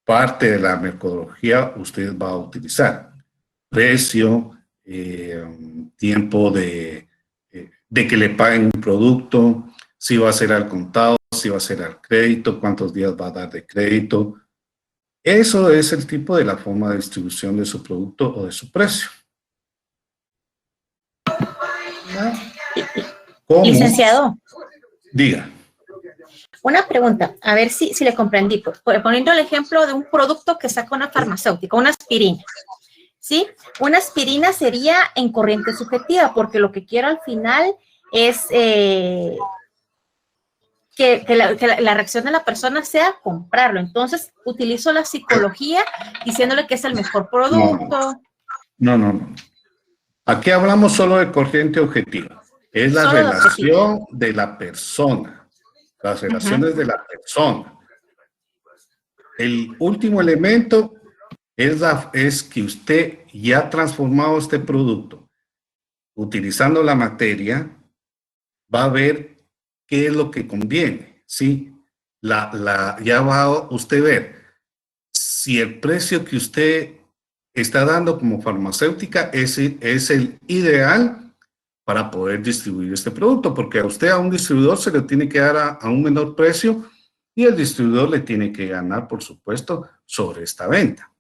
parte de la metodología usted va a utilizar. Precio, tiempo de que le paguen un producto, si va a ser al contado, si va a ser al crédito, cuántos días va a dar de crédito. Eso es el tipo de la forma de distribución de su producto o de su precio. ¿Cómo? Licenciado, Diga. una pregunta, a ver si le comprendí. Poniendo el ejemplo de un producto que saca una farmacéutica, una aspirina. ¿Sí? Una aspirina sería en corriente subjetiva, porque lo que quiero al final es que la reacción de la persona sea comprarlo. Entonces, utilizo la psicología diciéndole que es el mejor producto. No. Aquí hablamos solo de corriente objetiva. Es la Solo de relación de la persona. Las relaciones de la persona. El último elemento es que usted ya ha transformado este producto. Utilizando la materia, va a ver qué es lo que conviene, ¿sí? Ya va a usted ver si el precio que usted está dando como farmacéutica es el ideal para poder distribuir este producto, porque a usted, a un distribuidor, se le tiene que dar a un menor precio y el distribuidor le tiene que ganar, por supuesto, sobre esta venta.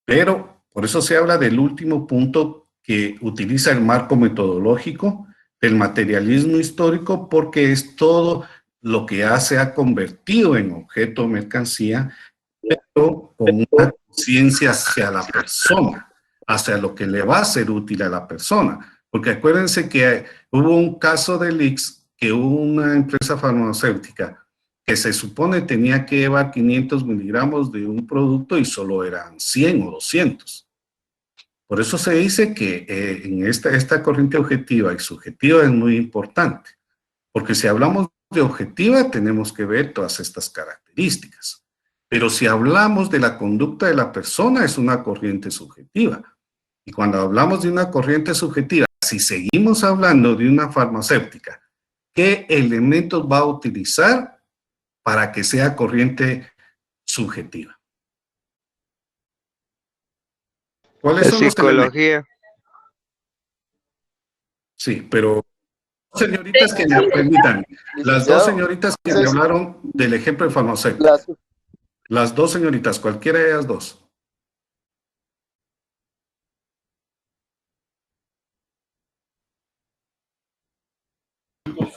Pero por eso se habla del último punto, que utiliza el marco metodológico del materialismo histórico, porque es todo lo que se ha convertido en objeto o mercancía, pero con una conciencia hacia la persona, hacia lo que le va a ser útil a la persona. Porque acuérdense que hubo un caso de Lix, que hubo una empresa farmacéutica que se supone tenía que llevar 500 miligramos de un producto y solo eran 100 o 200. Por eso se dice que en esta corriente objetiva y subjetiva es muy importante, porque si hablamos de objetiva tenemos que ver todas estas características, pero si hablamos de la conducta de la persona es una corriente subjetiva. Y cuando hablamos de una corriente subjetiva, si seguimos hablando de una farmacéutica, ¿qué elementos va a utilizar para que sea corriente subjetiva? ¿Cuáles son los elementos? Psicología. Sí, pero señoritas que me permitan, las dos señoritas que me hablaron del ejemplo de farmacéutico. Las dos señoritas, cualquiera de ellas dos.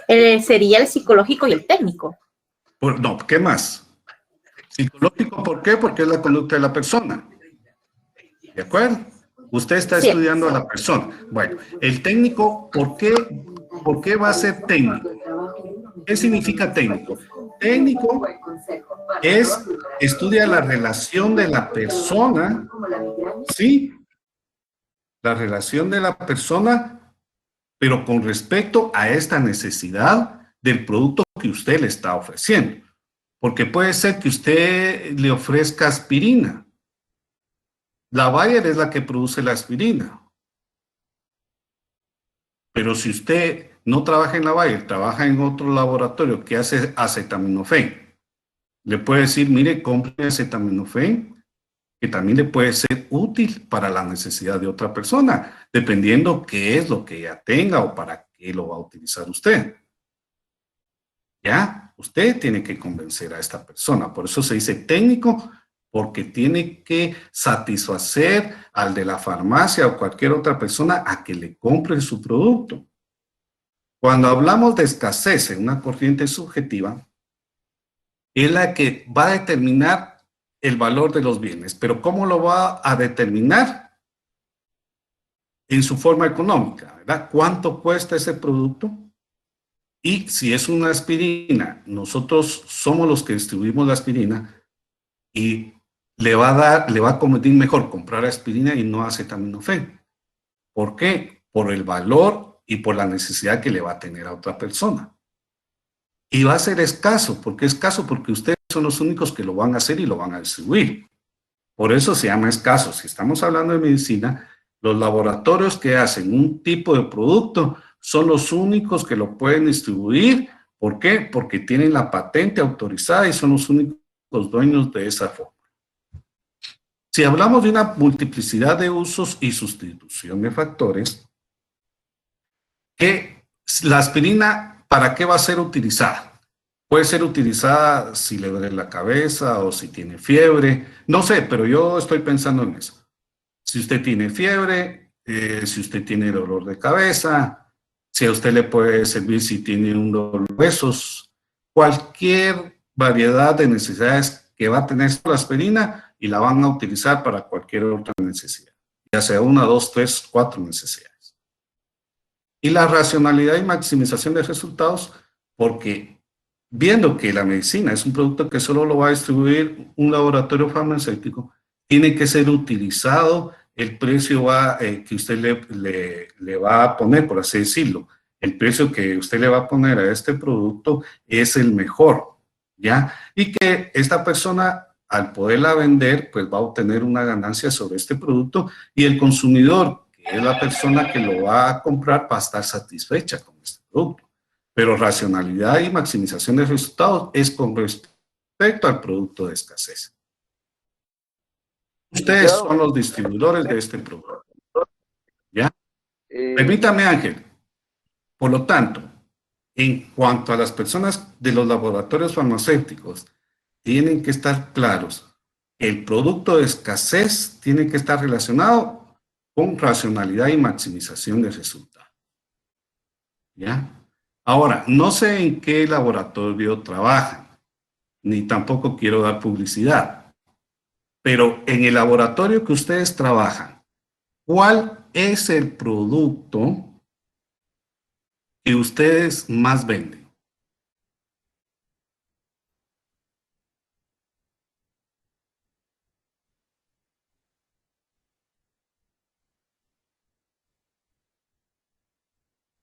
Sería el psicológico y el técnico. No, ¿qué más? Psicológico, ¿por qué? Porque es la conducta de la persona. ¿De acuerdo? Usted está estudiando a la persona. Bueno, el técnico, ¿por qué va a ser técnico? ¿Qué significa técnico? Técnico estudia la relación de la persona, ¿sí? La relación de la persona, pero con respecto a esta necesidad del producto que usted le está ofreciendo. Porque puede ser que usted le ofrezca aspirina. La Bayer es la que produce la aspirina. Pero si usted no trabaja en la Bayer, trabaja en otro laboratorio que hace acetaminofén, le puede decir, mire, compre acetaminofén, que también le puede ser útil para la necesidad de otra persona, dependiendo qué es lo que ella tenga o para qué lo va a utilizar usted. ¿Ya? Usted tiene que convencer a esta persona. Por eso se dice técnico, porque tiene que satisfacer al de la farmacia o cualquier otra persona a que le compre su producto. Cuando hablamos de escasez en una corriente subjetiva, es la que va a determinar el valor de los bienes. Pero ¿cómo lo va a determinar? En su forma económica, ¿verdad? ¿Cuánto cuesta ese producto? Y si es una aspirina, nosotros somos los que distribuimos la aspirina y le va a convenir mejor comprar aspirina y no acetaminofén. ¿Por qué? Por el valor y por la necesidad que le va a tener a otra persona. Y va a ser escaso. ¿Por qué escaso? Porque ustedes son los únicos que lo van a hacer y lo van a distribuir. Por eso se llama escaso. Si estamos hablando de medicina, los laboratorios que hacen un tipo de producto son los únicos que lo pueden distribuir. ¿Por qué? Porque tienen la patente autorizada y son los únicos dueños de esa forma. Si hablamos de una multiplicidad de usos y sustitución de factores, que la aspirina, ¿para qué va a ser utilizada? Puede ser utilizada si le duele la cabeza o si tiene fiebre, no sé, pero yo estoy pensando en eso. Si usted tiene fiebre, si usted tiene dolor de cabeza, si a usted le puede servir si tiene un dolor de huesos, cualquier variedad de necesidades que va a tener la aspirina y la van a utilizar para cualquier otra necesidad, ya sea 1, 2, 3, 4 necesidades. Y la racionalidad y maximización de resultados, porque viendo que la medicina es un producto que solo lo va a distribuir un laboratorio farmacéutico, tiene que ser utilizado, el precio que usted le va a poner, por así decirlo, el precio que usted le va a poner a este producto es el mejor, ¿ya? Y que esta persona, al poderla vender, pues va a obtener una ganancia sobre este producto y el consumidor, que es la persona que lo va a comprar, va a estar satisfecha con este producto. Pero racionalidad y maximización de resultados es con respecto al producto de escasez. Ustedes son los distribuidores de este producto. ¿Ya? Permítame, Ángel. Por lo tanto, en cuanto a las personas de los laboratorios farmacéuticos, tienen que estar claros. El producto de escasez tiene que estar relacionado con racionalidad y maximización de resultados. ¿Ya? Ahora, no sé en qué laboratorio trabajan, ni tampoco quiero dar publicidad. Pero en el laboratorio que ustedes trabajan, ¿cuál es el producto que ustedes más venden?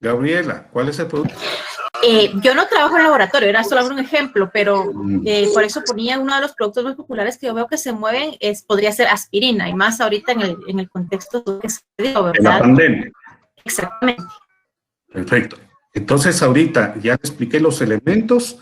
Gabriela, ¿cuál es el producto? Yo no trabajo en laboratorio, era solo un ejemplo, pero por eso ponía uno de los productos más populares que yo veo que se mueven, podría ser aspirina, y más ahorita en el contexto que se dio, ¿verdad? En la pandemia. Exactamente. Perfecto. Entonces ahorita ya expliqué los elementos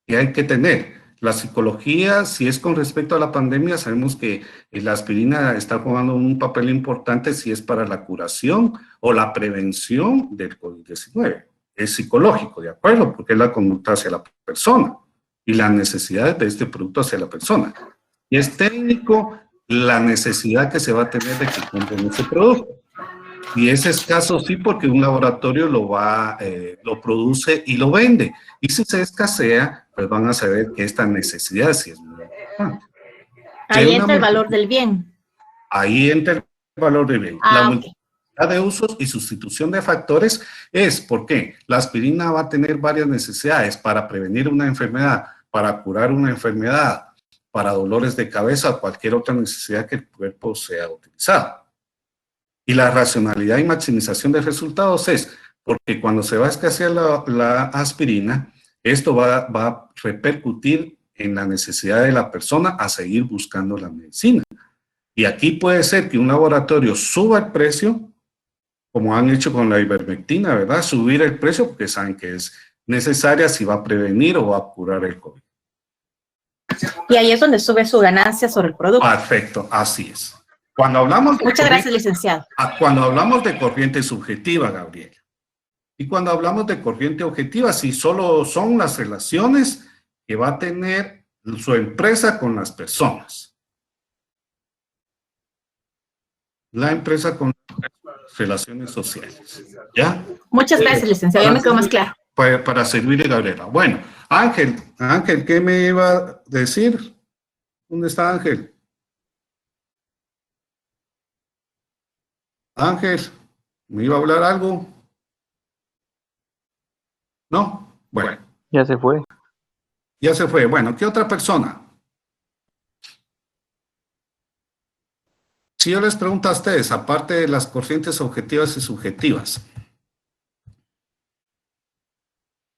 que hay que tener. La psicología, si es con respecto a la pandemia, sabemos que la aspirina está jugando un papel importante si es para la curación o la prevención del COVID-19. es psicológico, ¿de acuerdo? Porque es la conducta hacia la persona y las necesidades de este producto hacia la persona. Y es técnico la necesidad que se va a tener de que compren ese producto. Y es escaso, sí, porque un laboratorio lo produce y lo vende. Y si se escasea, pues van a saber que esta necesidad sí es muy importante. Ahí entra el valor del bien. Ahí entra el valor del bien. Ah, La ok. multiplicidad de usos y sustitución de factores es porque la aspirina va a tener varias necesidades para prevenir una enfermedad, para curar una enfermedad, para dolores de cabeza o cualquier otra necesidad que el cuerpo sea utilizado. Y la racionalidad y maximización de resultados es porque cuando se va a escasear la aspirina, esto va a repercutir en la necesidad de la persona a seguir buscando la medicina. Y aquí puede ser que un laboratorio suba el precio, como han hecho con la ivermectina, ¿verdad? Subir el precio porque saben que es necesaria si va a prevenir o va a curar el COVID. Y ahí es donde sube su ganancia sobre el producto. Perfecto, así es. Cuando hablamos de Muchas gracias, licenciado. Cuando hablamos de corriente subjetiva, Gabriela, y cuando hablamos de corriente objetiva, si solo son las relaciones que va a tener su empresa con las personas. La empresa con relaciones sociales. ¿Ya? Muchas gracias, licenciado. Ya me quedó más claro. Para servirle, Gabriela. Bueno, Ángel, ¿qué me iba a decir? ¿Dónde está Ángel? Ángel, ¿me iba a hablar algo? ¿No? Bueno. Ya se fue. Ya se fue. Bueno, ¿qué otra persona? Si yo les pregunto a ustedes, aparte de las corrientes objetivas y subjetivas,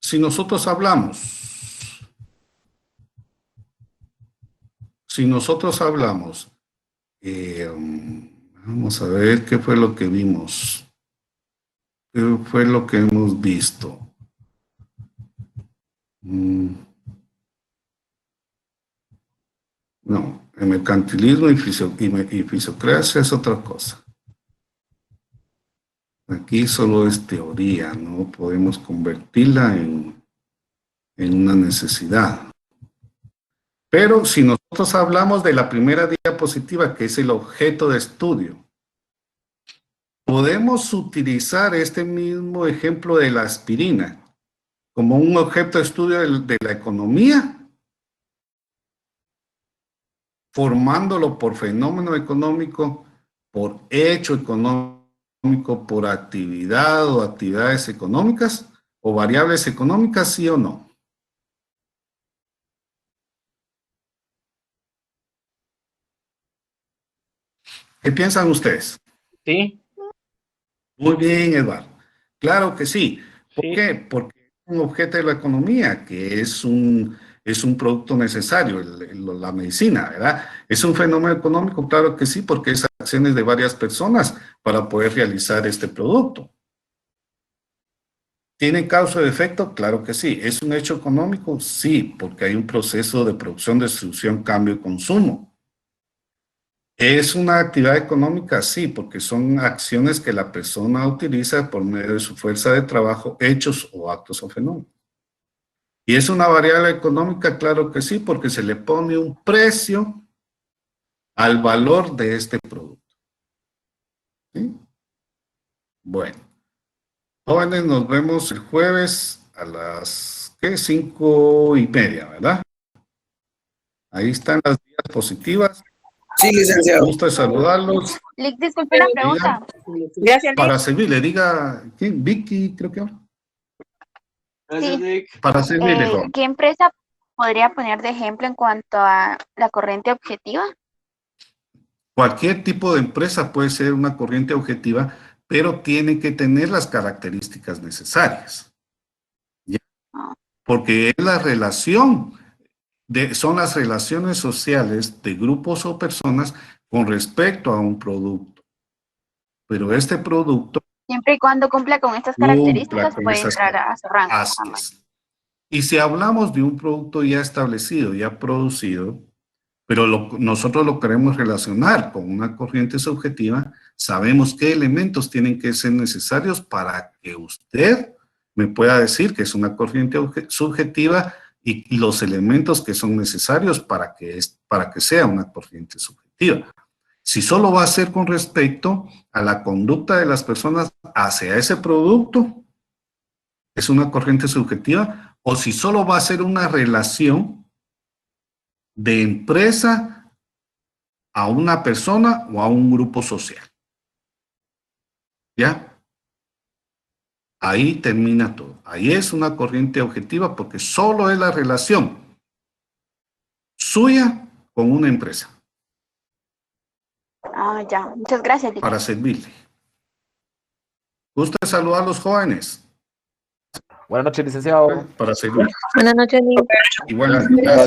si nosotros hablamos, vamos a ver qué fue lo que vimos, qué fue lo que hemos visto. No, el mercantilismo y fisiocracia es otra cosa. Aquí solo es teoría, no podemos convertirla en una necesidad. Pero si nosotros hablamos de la primera diapositiva, que es el objeto de estudio, podemos utilizar este mismo ejemplo de la aspirina como un objeto de estudio de la economía, formándolo por fenómeno económico, por hecho económico, por actividad o actividades económicas o variables económicas, ¿sí o no? ¿Qué piensan ustedes? Sí. Muy bien, Eduardo. Claro que sí. ¿Por qué? Porque es un objeto de la economía, que es un producto necesario, la medicina, ¿verdad? ¿Es un fenómeno económico? Claro que sí, porque es acciones de varias personas para poder realizar este producto. ¿Tiene causa de efecto? Claro que sí. ¿Es un hecho económico? Sí, porque hay un proceso de producción, distribución, cambio y consumo. ¿Es una actividad económica? Sí, porque son acciones que la persona utiliza por medio de su fuerza de trabajo, hechos o actos o fenómenos. ¿Y es una variable económica? Claro que sí, porque se le pone un precio al valor de este producto. ¿Sí? Bueno. Jóvenes, nos vemos el jueves a las 5:30, ¿verdad? Ahí están las diapositivas. Sí, licenciado. Me gusta saludarlos. Lick, disculpe una pregunta. Gracias, Para servirle, diga, ¿quién? Vicky, creo que habla. Sí. Para servirle, joven. ¿Qué empresa podría poner de ejemplo en cuanto a la corriente objetiva? Cualquier tipo de empresa puede ser una corriente objetiva, pero tiene que tener las características necesarias. ¿Ya? Porque es la relación, son las relaciones sociales de grupos o personas con respecto a un producto. Pero este producto... Siempre y cuando cumpla con estas características puede entrar a su rango. Así es. Y si hablamos de un producto ya establecido, ya producido, pero nosotros lo queremos relacionar con una corriente subjetiva, sabemos qué elementos tienen que ser necesarios para que usted me pueda decir que es una corriente subjetiva y los elementos que son necesarios para que sea una corriente subjetiva. Si solo va a ser con respecto a la conducta de las personas hacia ese producto, es una corriente subjetiva, o si solo va a ser una relación de empresa a una persona o a un grupo social. ¿Ya? Ahí termina todo. Ahí es una corriente objetiva porque solo es la relación suya con una empresa. Ah, ya. Muchas gracias. Para servirle. ¿Gusta saludar a los jóvenes? Buenas noches, licenciado. Para servirle. Buenas noches, Y buenas noches.